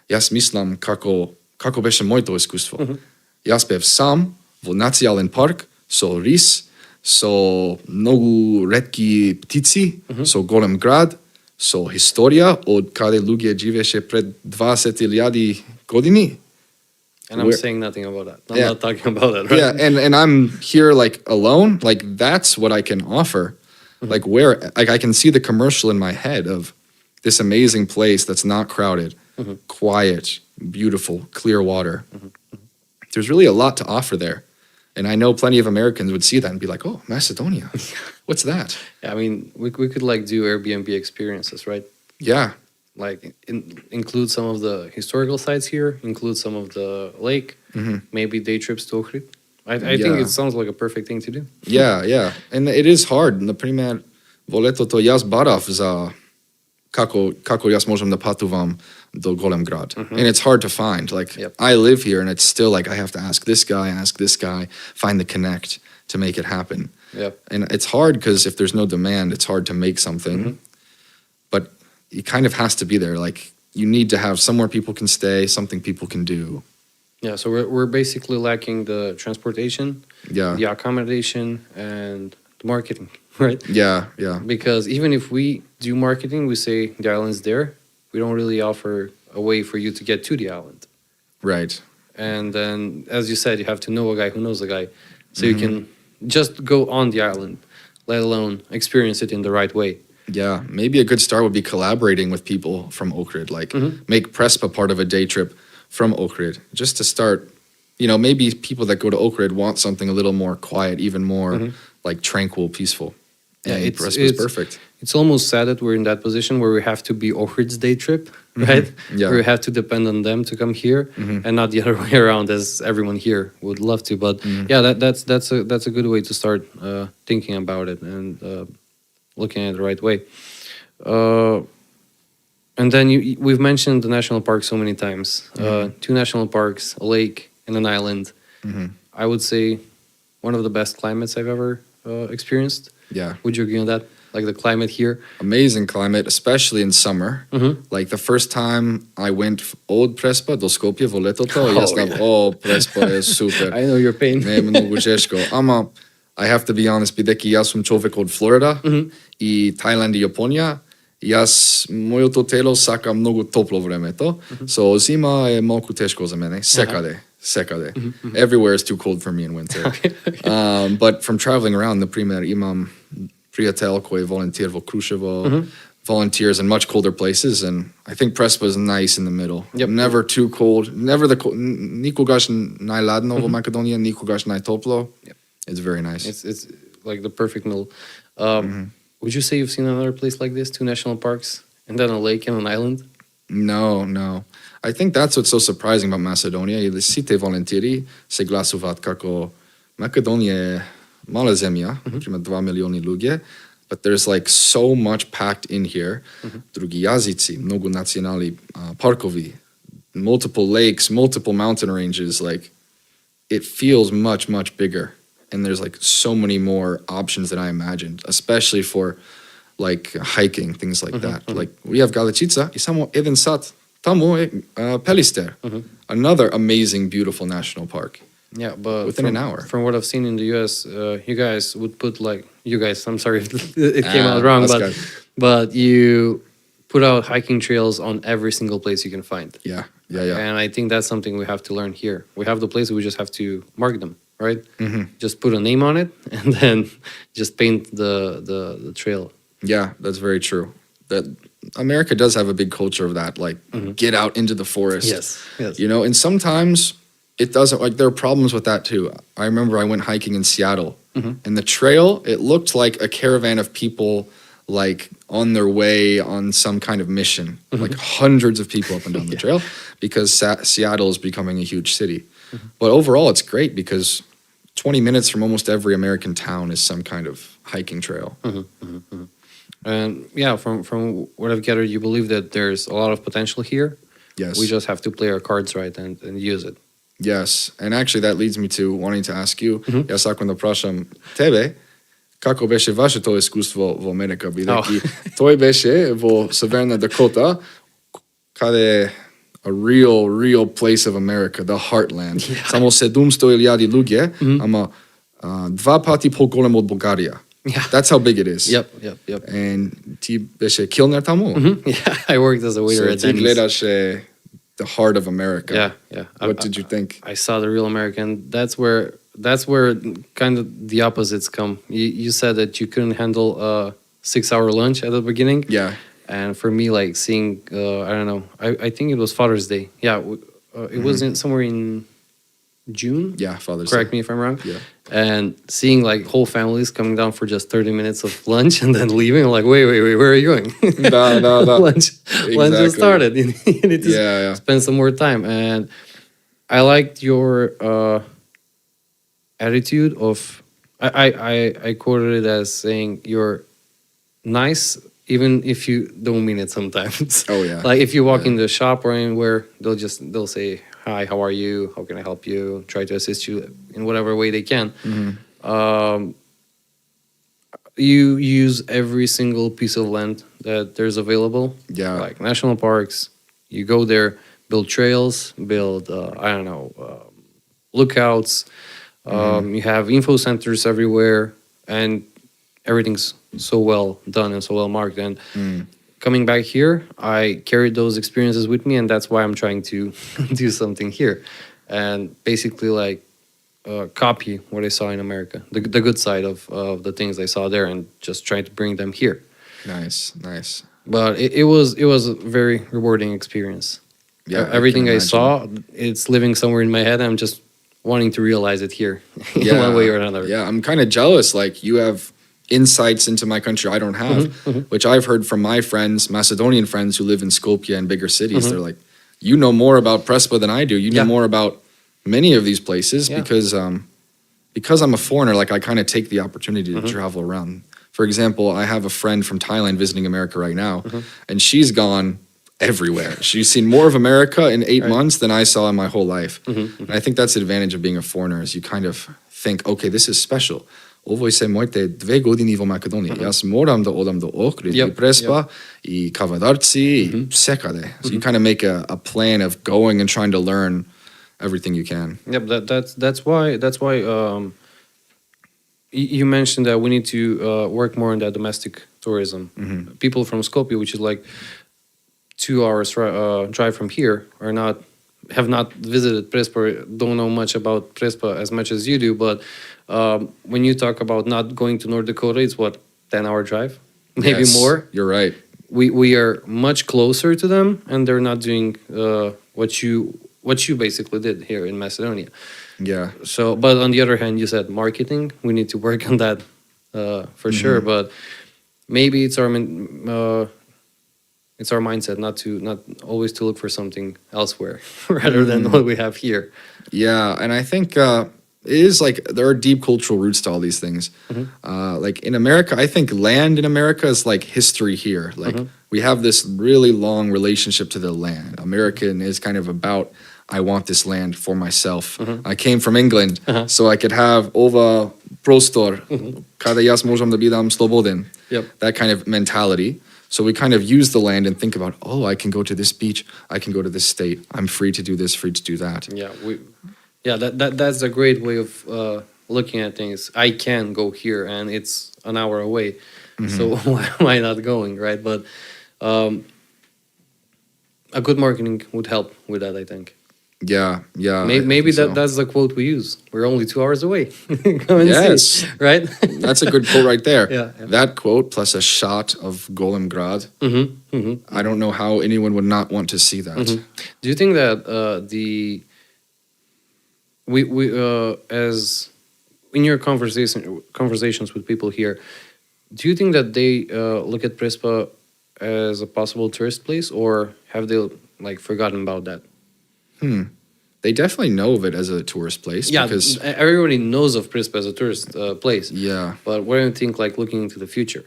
ja mislim kako beše moje to iskustvo. Ja spev sam v nacionalni park, so ris, so mnogo retki ptici, so golem grad, so historija od kade ľudia živeše pred 20,000 godini. And I'm saying nothing about that. I'm not talking about that. Right? Yeah, and I'm here like alone. Like that's what I can offer. Like I can see the commercial in my head of this amazing place that's not crowded, quiet, beautiful, clear water. There's really a lot to offer there. And I know plenty of Americans would see that and be like, oh, Macedonia, what's that? Yeah, I mean, we could like do Airbnb experiences, right? Yeah. Like include some of the historical sites here, include some of the lake, maybe day trips to Ohrid. I think it sounds like a perfect thing to do. Yeah. And it is hard. Например, voleto to jas barav za kako jas možem da patuvam do Golem grad. And it's hard to find. Like I live here and it's still like I have to ask this guy, find the connect to make it happen. Yep. And it's hard because if there's no demand, it's hard to make something. But it kind of has to be there. Like you need to have somewhere people can stay, something people can do. Yeah, so we're basically lacking the transportation, the accommodation, and the marketing, right? Yeah. Because even if we do marketing, we say the island's there, we don't really offer a way for you to get to the island. Right. And then, as you said, you have to know a guy who knows a guy. So you can just go on the island, let alone experience it in the right way. Yeah, maybe a good start would be collaborating with people from Ohrid, like make Prespa part of a day trip from Ohrid, just to start. You know, maybe people that go to Ohrid want something a little more quiet, even more like tranquil, peaceful. Yeah, and Prespa is perfect. It's almost sad that we're in that position where we have to be Ohrid's day trip, right? Yeah. Where we have to depend on them to come here, and not the other way around, as everyone here would love to. But yeah, that's a good way to start thinking about it and looking at it the right way. And then we've mentioned the national park so many times. 2 national parks, a lake, and an island. I would say one of the best climates I've ever experienced. Yeah. Would you agree on that? Like the climate here? Amazing climate, especially in summer. Like the first time I went od Prespa do Skopje vo letoto, Prespa je super. I know your pain. Не е много тежко. Ама I have to be honest, бидејќи јас сум човек од Флорида и Тајланд и Јапонија, јас моето тело сака многу топло времето. So зима е малку тешко за мене. Секаде. Everywhere is too cold for me in winter. But from traveling around, например, имам пријател кој волонтир во Крушево, volunteers in much colder places, and I think Prespa is nice in the middle. Yep. Never too cold, never никогаш најладно во Македонија, никогаш најтопло. Yep. It's very nice. It's like the perfect middle. Would you say you've seen another place like this? 2 national parks and then a lake and an island? No. I think that's what's so surprising about Macedonia. Сите волонтери се гласуваат како Македонија е мала земја, например 2 милиони луѓе, but there's like so much packed in here. Други јазици, многу национални паркови, multiple lakes, multiple mountain ranges, like it feels much bigger. And there's like so many more options than I imagined, especially for like hiking, things like that. Like we have Galicica и само еден сат таму е Пелистер, another amazing, beautiful national park. Yeah, but within an hour. From what I've seen in the US, you guys would put like, I'm sorry if it came out wrong, but you put out hiking trails on every single place you can find. Yeah. And I think that's something we have to learn here. We have the places, we just have to mark them, right? Just put a name on it and then just paint the trail. Yeah, that's very true. That America does have a big culture of that, like get out into the forest. Yes. You know, and sometimes it doesn't, like there are problems with that too. I remember I went hiking in Seattle and the trail, it looked like a caravan of people like on their way on some kind of mission, like hundreds of people up and down the trail, because Seattle is becoming a huge city. But overall, it's great because 20 minutes from almost every American town is some kind of hiking trail. And yeah, from what I've gathered, you believe that there's a lot of potential here. Yes. We just have to play our cards right and use it. Yes. And actually that leads me to wanting to ask you, јас сакам да прашам тебе, како беше вашето искуство во Америка, бидејќи тој беше во Северна Дакота, каде a real place of America, the Heartland. Само 700,000 луѓе, ама 2 пати поголем од Бугарија. Yeah. That's how big it is. Yep. And ти беше килнер таму? Yeah, I worked as a waiter at Ти Denny's. гледаше the heart of America. Yeah. What did you think? I saw the real American. That's where kind of the opposites come. You said that you couldn't handle a 6-hour lunch at the beginning. Yeah. And for me, like seeing, I don't know, I think it was Father's Day. Yeah, it was somewhere in June. Yeah, Father's Day. Correct me if I'm wrong. Yeah. And seeing like whole families coming down for just 30 minutes of lunch and then leaving, I'm like, wait, where are you going? No. Lunch just started. You need to spend some more time. And I liked your attitude of, I quoted it as saying you're nice even if you don't mean it sometimes. Oh yeah. Like if you walk in the shop or anywhere, they'll say, hi, how are you? How can I help you? Try to assist you in whatever way they can. You use every single piece of land that there's available. Yeah. Like national parks, you go there, build trails, build, lookouts. You have info centers everywhere, and everything's so well done and so well marked. And coming back here, I carried those experiences with me, and that's why I'm trying to do something here, and basically like copy what I saw in America, the good side of the things I saw there, and just try to bring them here. Nice. But it was a very rewarding experience. Yeah, everything I saw, it's living somewhere in my head. I'm just wanting to realize it here in one way or another. Yeah, I'm kind of jealous. Like you have insights into my country I don't have, which I've heard from my friends, Macedonian friends who live in Skopje and bigger cities. They're like, you know more about Prespa than I do. You know more about many of these places because I'm a foreigner. Like I kind of take the opportunity to travel around. For example, I have a friend from Thailand visiting America right now, and she's gone everywhere. She's seen more of America in 8 months than I saw in my whole life. And I think that's the advantage of being a foreigner is you kind of think, okay, this is special. Ovo se moite 2 godine во Македонија. Јас морам да одам до Охрид и Преспа и Кавадарци и секаде. So you kind of make a plan of going and trying to learn everything you can. Yep, that's why you mentioned that we need to work more on that domestic tourism. People from Skopje, which is like 2 hours drive from here, have not visited Prespa, don't know much about Prespa as much as you do, but when you talk about not going to North Dakota, it's what, 10-hour drive? Maybe more? You're right. We are much closer to them, and they're not doing what you basically did here in Macedonia. Yeah. So, but on the other hand, you said marketing. We need to work on that for sure. But maybe it's our mindset not always to look for something elsewhere rather than what we have here. Yeah, and I think it is like there are deep cultural roots to all these things. Like in America, I think land in America is like history here. Like we have this really long relationship to the land. American is kind of about I want this land for myself. I came from England, so I could have ova prostor, kada јас можам да бидам слободен. That kind of mentality. So we kind of use the land and think about, oh, I can go to this beach, I can go to this state, I'm free to do this, free to do that. That's a great way of looking at things. I can go here, and it's an hour away, so why am I not going, right? But a good marketing would help with that, I think. Yeah. Maybe that's the quote we use. We're only 2 hours away. Come and see, right? That's a good quote right there. Yeah. That quote plus a shot of Golem Grad. I don't know how anyone would not want to see that. Do you think that as in your conversations with people here, do you think that they look at Prespa as a possible tourist place, or have they like forgotten about that? They definitely know of it as a tourist place. Yeah, because everybody knows of Prespa as a tourist place. Yeah. But what do you think, like, looking into the future?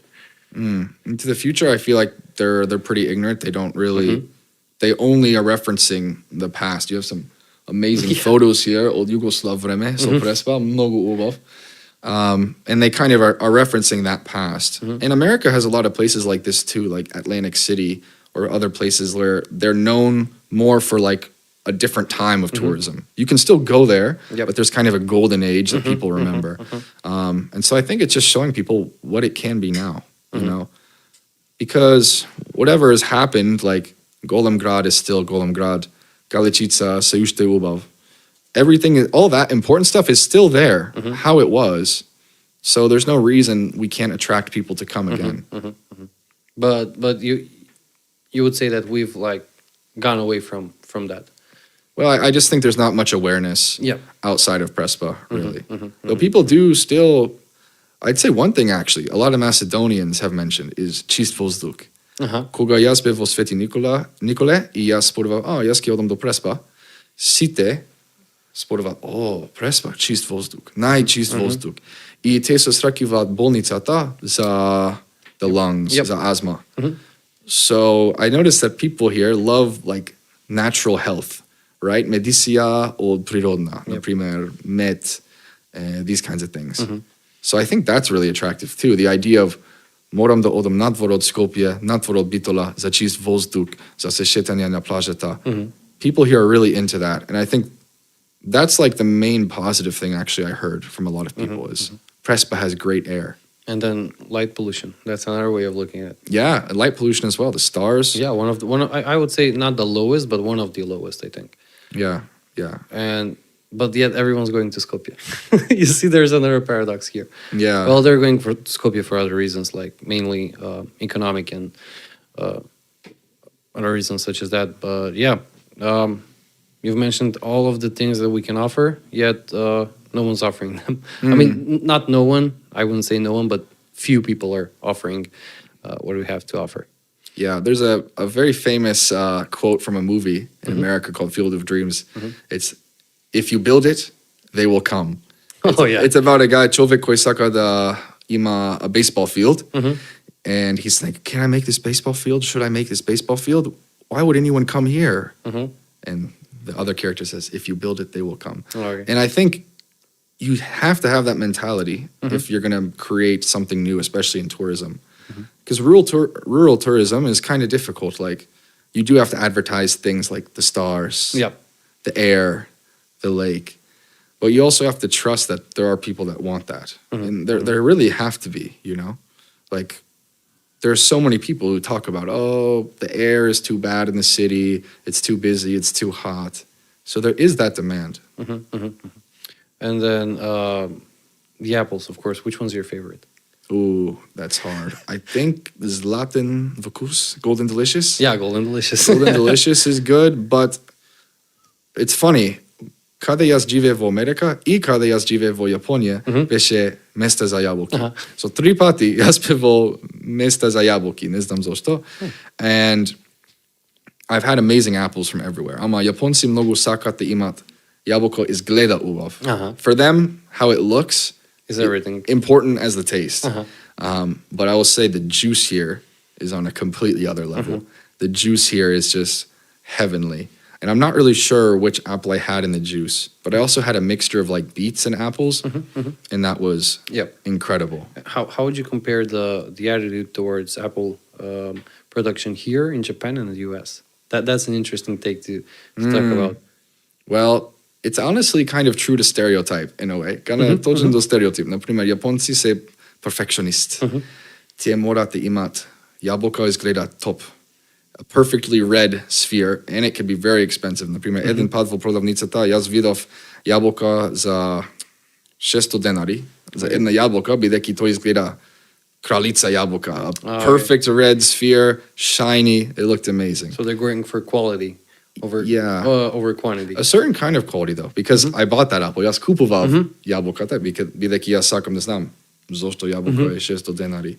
Into the future, I feel like they're pretty ignorant. They don't really... They only are referencing the past. You have some amazing photos here. Old Yugoslav vreme, so Prespa, mnogo ubov. And they kind of are referencing that past. And America has a lot of places like this too, like Atlantic City or other places where they're known more for like a different time of tourism. You can still go there, but there's kind of a golden age that people remember. And so I think it's just showing people what it can be now, you know, because whatever has happened, like Golem Grad is still Golem Grad, Galičica, Seušte Ubav, everything, all that important stuff is still there, how it was. So there's no reason we can't attract people to come again. But you would say that we've like gone away from that. Well, I just think there's not much awareness outside of Prespa, really. Though people do still, I'd say one thing actually, a lot of Macedonians have mentioned is čist vozduk. Кога јас бев во Свети Николе и јас спорував, јас ќе одам до Преспа, сите спорував, Преспа, чист воздух, најчист воздух. И те се сракиваат болницата за the lungs, за asthma. So I noticed that people here love like natural health, right? Медиција од природна, например, med, these kinds of things. So I think that's really attractive too, the idea of морам да одам надвор од Скопје, надвор од Битола, за чист воздух, за се шетање на плажата. People here are really into that. And I think that's like the main positive thing actually I heard from a lot of people is Prespa has great air. And then light pollution. That's another way of looking at it. Yeah, and light pollution as well. The stars. Yeah, I would say not the lowest, but one of the lowest, I think. Yeah. But yet everyone's going to Skopje. You see, there's another paradox here. Yeah. Well, they're going for Skopje for other reasons, like mainly economic and other reasons such as that. But yeah, you've mentioned all of the things that we can offer, yet no one's offering them. I mean, not no one. I wouldn't say no one, but few people are offering what we have to offer. Yeah, there's a very famous quote from a movie in America called Field of Dreams. It's, if you build it, they will come. It's about a guy, Човек koji saka da ima a baseball field. And he's like, can I make this baseball field? Should I make this baseball field? Why would anyone come here? And the other character says, if you build it, they will come. And I think you have to have that mentality if you're going to create something new, especially in tourism. Because rural tourism is kind of difficult. Like, you do have to advertise things like the stars, the air, the lake. But you also have to trust that there are people that want that. And there really have to be, you know? Like, there are so many people who talk about, oh, the air is too bad in the city, it's too busy, it's too hot. So there is that demand. And then the apples, of course. Which one's your favorite? Ooh, that's hard. I think Zlatan Vkus, Golden Delicious. Yeah, Golden Delicious. Golden Delicious is good, but it's funny. Kada jaz žive v Amerika I kada jaz žive v Japonije, beše mesta za jabuki. So 3 pati jaz pevo mesta za jabuki, ne znam zašto. And I've had amazing apples from everywhere. Ama Japonci mnogo sakate imat jabuko izgleda uvav. For them, how it looks is everything important as the taste. But I will say the juice here is on a completely other level. The juice here is just heavenly. And I'm not really sure which apple I had in the juice, but I also had a mixture of like beets and apples, and that was incredible. How would you compare the attitude towards apple production here in Japan and the US? That's an interesting take to talk about. Well, it's honestly kind of true to stereotype in a way. Kana točen do stereotip. Например, Japonci se perfectionist. Tie morate imat jablko izgleda top. A perfectly red sphere, and it can be very expensive. Например, един пат во продавницата јас видов јаболка за 600 денари, за една јаболка, бидејќи тој изгледа кралица јаболка. A perfect red sphere, shiny, it looked amazing. So they're going for quality over quantity. A certain kind of quality though, because I bought that apple. Јас купував јаболката, бидејќи јас сакам да знам зошто јаболка е 600 денари.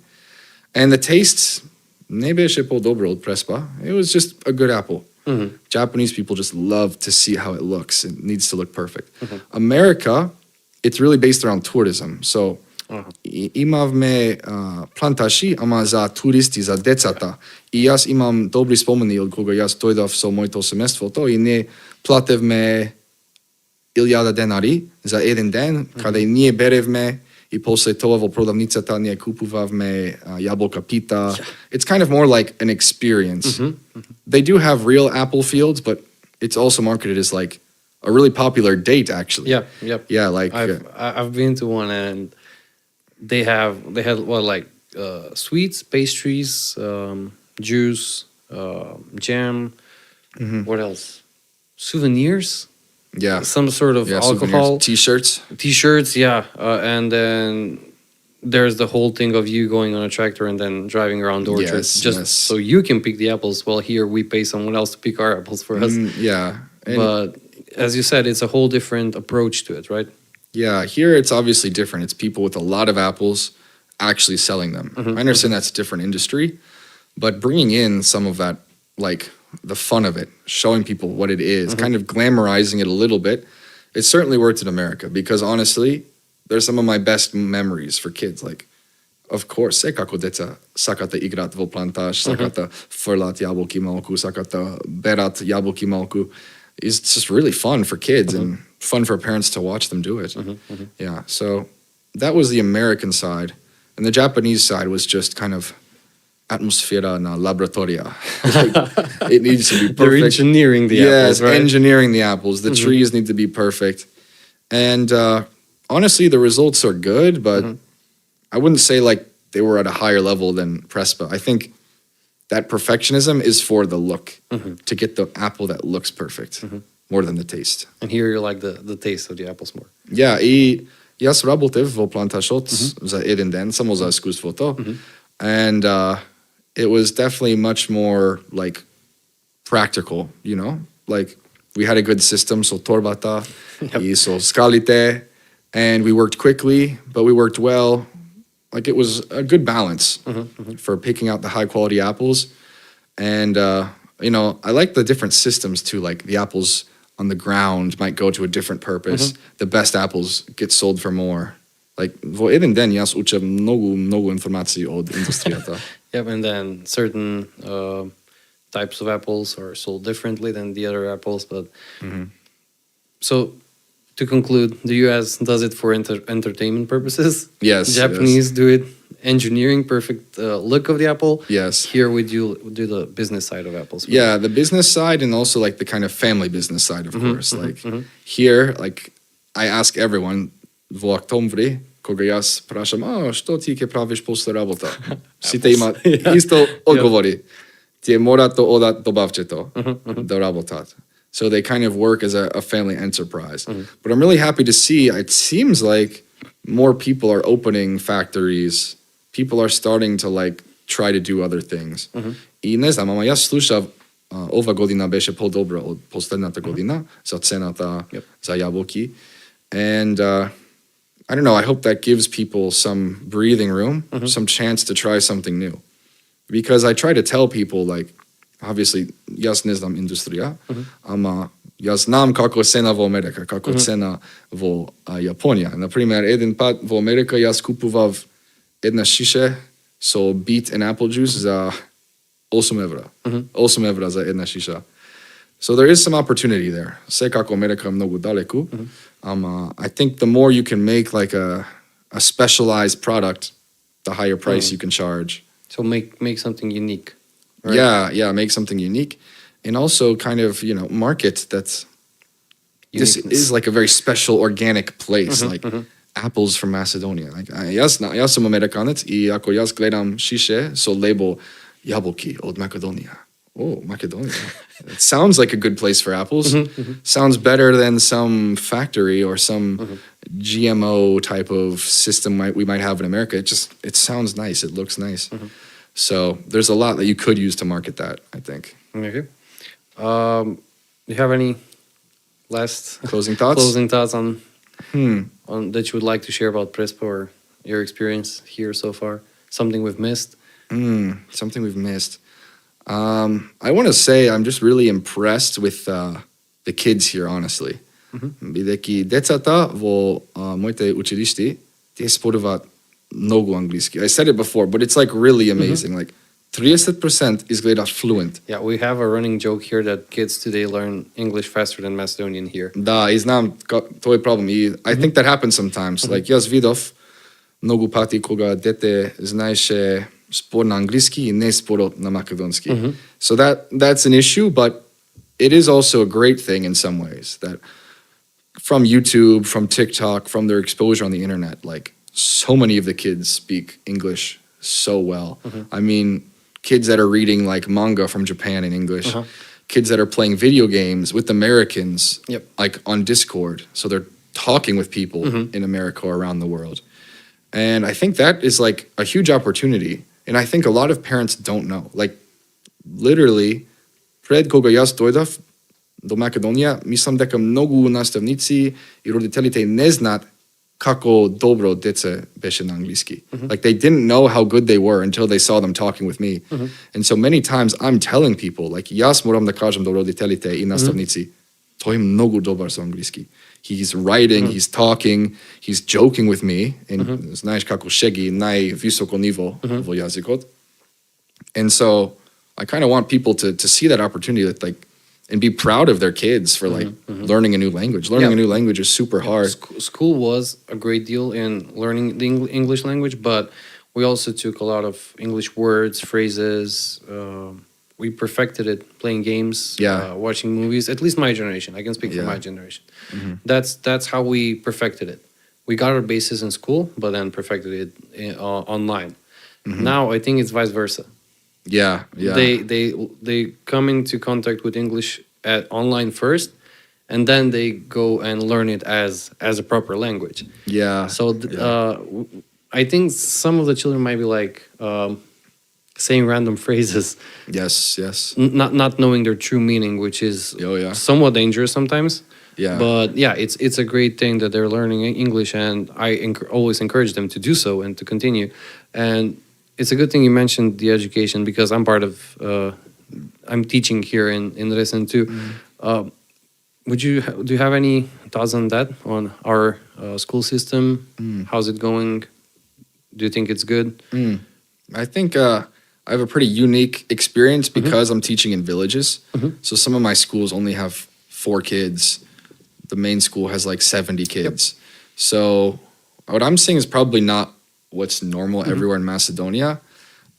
And the taste не беше по-добро од Prespa. It was just a good apple. Japanese people just love to see how it looks. It needs to look perfect. America, it's really based around tourism. So имавме планташи, ама за туристи, за децата. И јас имам добри спомени од кога јас дојдов со моето семејството и не платевме 1000 денари за еден ден, каде ние беревме и после тоа во продавницата ние купувавме јаболка пита. It's kind of more like an experience. They do have real apple fields, but it's also marketed as like a really popular date actually. Yeah, like I've been to one and they had what, like sweets, pastries, juice, jam, what else? Souvenirs? Yeah. Some sort of alcohol. T-shirts, and then there's the whole thing of you going on a tractor and then driving around the orchard so you can pick the apples. Well, here we pay someone else to pick our apples for us. But as you said, it's a whole different approach to it, right? Yeah, here it's obviously different. It's people with a lot of apples actually selling them. I understand that's a different industry, but bringing in some of that, like the fun of it, showing people what it is, kind of glamorizing it a little bit. It certainly worked in America because honestly, they're some of my best memories for kids. Like, of course, se kako deca sakata igrat vo plantaž, sakata frlat jabolki malku, sakata berat jabolki malku. It's just really fun for kids and fun for parents to watch them do it. Yeah, so that was the American side. And the Japanese side was just kind of atmosfera na laboratoria. Like, it needs to be perfect. They're engineering the apples, right? Engineering the apples. The trees need to be perfect. And honestly, the results are good, but I wouldn't say like they were at a higher level than Prespa. I think that perfectionism is for the look, to get the apple that looks perfect, more than the taste. And here you like the taste of the apples more. Yeah, и јас работев во планташот за еден ден, само за искуството. And it was definitely much more like practical, you know? Like we had a good system, so torbata, и so skalite, and we worked quickly, but we worked well. like it was a good balance for picking out the high quality apples. And, you know, I like the different systems too. Like the apples on the ground might go to a different purpose. The best apples get sold for more. Like, во еден ден јас учам многу информации од индустријата. Yep, and then certain types of apples are sold differently than the other apples. But so, to conclude, the US does it for entertainment purposes. Yes. Japanese do it engineering, perfect look of the apple. Yes. Here we do the business side of apples. Yeah, the business side and also like the kind of family business side, of course. Like here, like I ask everyone, во октомври, кога јас прашам, што ти ќе правиш после работа? Сите имаат исто одговори. Тие мора да одат добавчето да работат. So they kind of work as a family enterprise. But I'm really happy to see, it seems like more people are opening factories. People are starting to like try to do other things. И не знам, ама јас слушав, ова година беше подобра од последната година за цената за јаболки. And I don't know, I hope that gives people some breathing room, some chance to try something new. Because I try to tell people, like, obviously, јас не знам индустрија, ама јас знам како цена во Америка, како цена во Јапонија. Например, еден пат во Америка јас купував една шише со beet and apple juice за 8 евра. 8 евра за една шиша. So there is some opportunity there. Секако Америка многу далеку. I think the more you can make like a specialized product, the higher price you can charge. So make something unique. Right? Yeah, make something unique. And also kind of, you know, market that this is like a very special organic place. Like apples from Macedonia. Like јас сум американец и ако јас гледам шише со лейбл јаболки од Македонија. Oh, Macedonia. It sounds like a good place for apples. Sounds better than some factory or some GMO type of system we might have in America. It sounds nice. It looks nice. So there's a lot that you could use to market that, I think. Okay. Do you have any last closing thoughts? Closing thoughts on that you would like to share about Prespa or your experience here so far? Something we've missed? Something we've missed. I want to say I'm just really impressed with the kids here, honestly. Бидејќи децата во моите училишти тие зборуваат многу англиски. I said it before, but it's like really amazing. Like 30% изгледа fluent. Yeah, we have a running joke here that kids today learn English faster than Macedonian here. Да, и знам тој проблем. И I think that happens sometimes. Like јас видов многу пати кога дете знаеше спор на англиски и не спорот на македонски. So that's an issue, but it is also a great thing in some ways that from YouTube, from TikTok, from their exposure on the internet, like so many of the kids speak English so well. I mean, kids that are reading like manga from Japan in English, kids that are playing video games with Americans, like on Discord. So they're talking with people in America or around the world. And I think that is like a huge opportunity. And I think a lot of parents don't know. Like, literally, пред кога јас дојдов до Македонија, мислам дека многу наставници и родителите не знаат како добро деце беше на англиски. Like, they didn't know how good they were until they saw them talking with me. And so many times I'm telling people, like, јас морам да кажам до родителите и наставници, тој е многу добар со англиски. He's writing, he's talking, he's joking with me, and знаеш како шеги највисоко ниво во јазикот. And so I kind of want people to see that opportunity, that like, and be proud of their kids for like learning a new language. Learning a new language is super hard. School was a great deal in learning the English language, but we also took a lot of English words, phrases. We perfected it playing games, watching movies. At least my generation. I can speak for my generation. That's how we perfected it. We got our bases in school, but then perfected it online. Now I think it's vice versa. Yeah. They come into contact with English online first, and then they go and learn it as a proper language. Yeah. So I think some of the children might be like saying random phrases. Yes. Not knowing their true meaning, which is somewhat dangerous sometimes. Yeah. But yeah, it's a great thing that they're learning English, and I always encourage them to do so and to continue. And it's a good thing you mentioned the education, because I'm part of I'm teaching here in Resen too. Do you have any thoughts on that, on our school system? How's it going? Do you think it's good? I think I have a pretty unique experience because I'm teaching in villages. So some of my schools only have 4 kids. The main school has like 70 kids. So what I'm seeing is probably not what's normal everywhere in Macedonia.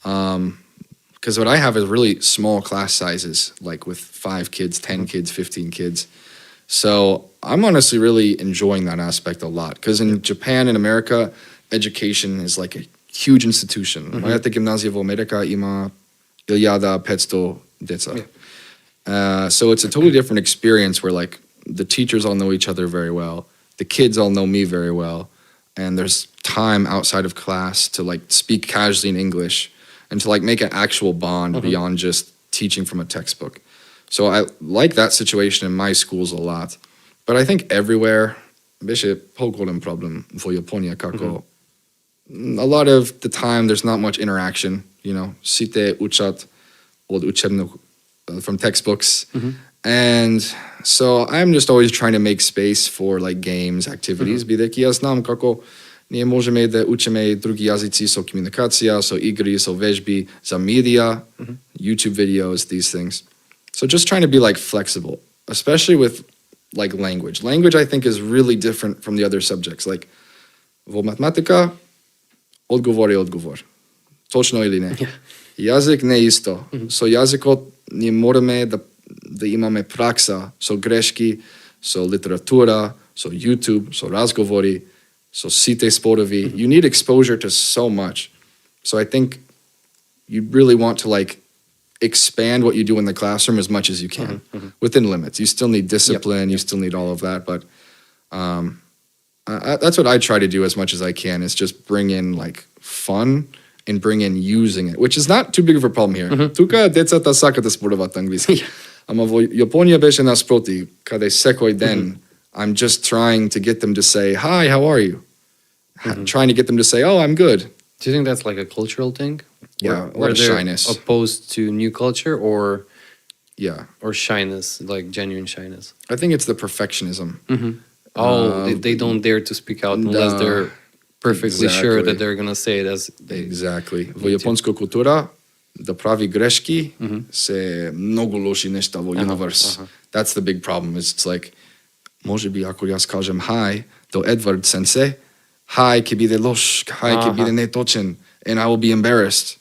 Because what I have is really small class sizes, like with 5 kids, 10 kids, 15 kids. So I'm honestly really enjoying that aspect a lot. Because in Japan and America, education is like a huge institution. Моята гимназия в Америка има 1500 деца. So it's a totally different experience where like the teachers all know each other very well. The kids all know me very well. And there's time outside of class to like speak casually in English and to like make an actual bond beyond just teaching from a textbook. So I like that situation in my schools a lot. But I think everywhere, беше по-голям проблем в Япония како a lot of the time there's not much interaction, you know. Сите учат од учебно from textbooks. And so I'm just always trying to make space for like games, activities. Бидејќи јас знам како ние можеме да учиме други јазици со комуникација, со игри, со вежби, за медија, YouTube videos, these things. So just trying to be like flexible, especially with like language. Language I think is really different from the other subjects. Like во математика одговор е одговор. Точно или не. Јазик не исто. Со јазикот ние мораме да имаме пракса со грешки, со литература, со YouTube, со разговори, со сите спорови. You need exposure to so much. So I think you really want to like expand what you do in the classroom as much as you can within limits. You still need discipline, you still need all of that, but that's what I try to do as much as I can, is just bring in like fun and bring in using it, which is not too big of a problem here. Тука децата сакат да споруваат англиски. Ама во Јапонија беше наспроти, каде секој ден I'm just trying to get them to say, "Hi, how are you?" Trying to get them to say, "Oh, I'm good." Do you think that's like a cultural thing? Yeah, Where of they're shyness. opposed to new culture, or Or shyness, like genuine shyness? I think it's the perfectionism. They don't dare to speak out unless they're perfectly sure Exactly. that they're gonna say it as they. Exactly. Во јапонска култура да прави грешки се многу лоши нешта во universe. That's the big problem. It's like може би ако јас кажем hi до Едвардс сенсей, hi ќе биде лош, hi ќе биде неточен, and I will be embarrassed.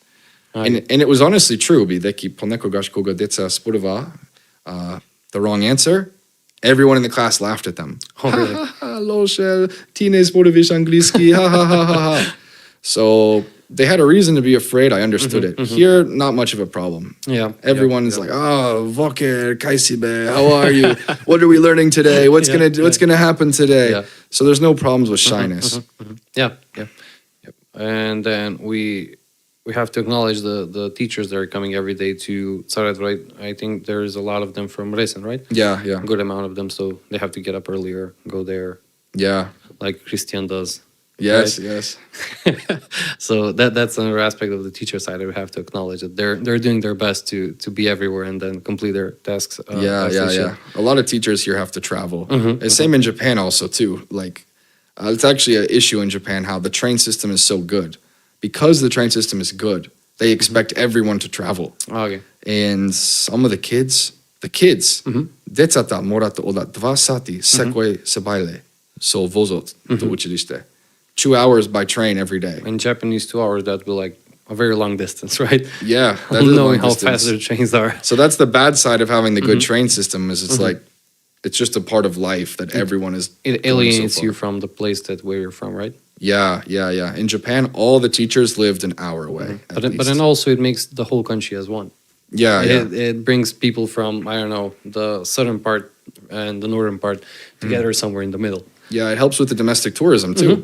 And it was honestly true, бидејќи понекогаш кога деца спорува the wrong answer, everyone in the class laughed at them. Oh, really? Лоше, ти не споруваш англиски, ha ha ha ha ha. So they had a reason to be afraid. I understood it. Here, not much of a problem. Yeah. Everyone's like, "Oh, Vokер, kaisibe, how are you? What are we learning today? What's gonna happen today?" Yeah. So there's no problems with shyness. Yeah. And then we have to acknowledge the teachers that are coming every day to Sarat, right? I think there's a lot of them from Resen, right? Yeah. A good amount of them, so they have to get up earlier, go there, Yeah. like Christian does. Yes. Right? Yes. So that's another aspect of the teacher side that we have to acknowledge, that they're doing their best to be everywhere and then complete their tasks. As they should. A lot of teachers here have to travel. Same in Japan also too. Like it's actually an issue in Japan how the train system is so good. Because the train system is good, they expect everyone to travel. Okay. And some of the kids, децата морат да одат 2 сати секој се бајле со возот до училиште. 2 hours by train every day. In Japanese, 2 hours, that will be like a very long distance, right? Yeah, that is a long Knowing how distance. fast their trains are. So that's the bad side of having the good train system, is it's like it's just a part of life that everyone is. It going alienates so you far. from the place that where you're from, right? Yeah. In Japan, all the teachers lived an hour away. But then also it makes the whole country as one. Yeah. It brings people from, I don't know, the southern part and the northern part together somewhere in the middle. Yeah, it helps with the domestic tourism too.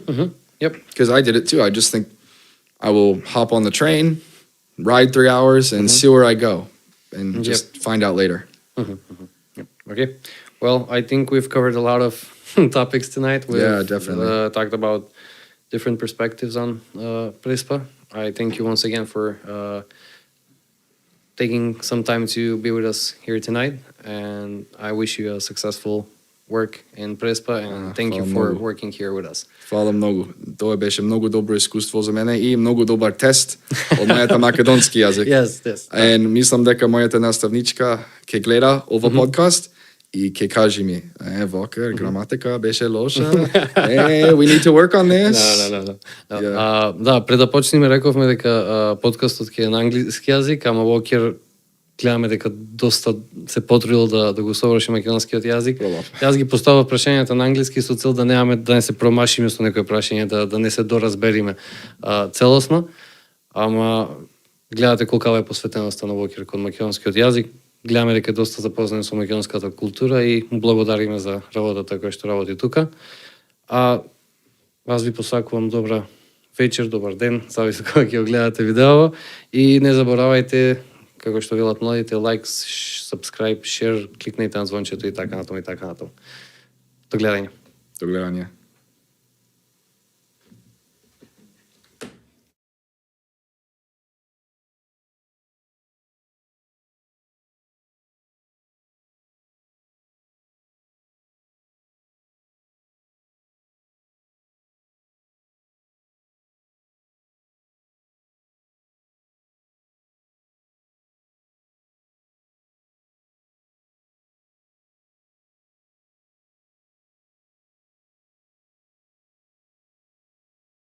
Yep. Because I did it too. I just think I will hop on the train, ride 3 hours, and see where I go, and just find out later. Yep. Okay. Well, I think we've covered a lot of topics tonight. We've definitely. Talked about different perspectives on Prespa. I thank you once again for taking some time to be with us here tonight, and I wish you a successful work in Prespa, and thank you for working here with us. Фала многу. Тоа беше многу добро искуство за мене и многу добар тест од мојата македонски јазик. Yes. And мислам дека мојата наставничка ќе гледа ова подкаст и ќе кажи ми, Вокер, граматика беше лоша. We need to work on this. No. Да, пред да почнеме рековме дека подкастот ќе е на англиски јазик, ама Вокер гледаме дека доста се потрудил да го соврши македонскиот јазик. Јас ги поставав прашањата на англиски со цел да не се промашиме со некој прашање, да не се доразбериме целосно. Ама гледате колкава е посветеноста на Вокер кон македонскиот јазик. Гледаме дека е доста запознат со македонската култура и благодариме за работата која што работи тука. Аз ви посакувам добра вечер, добар ден, зависи кога ќе го гледате видео, и не заборавајте, како што велат младите, лайк, subscribe, share, кликнете на звончето и така натаму. До гледање.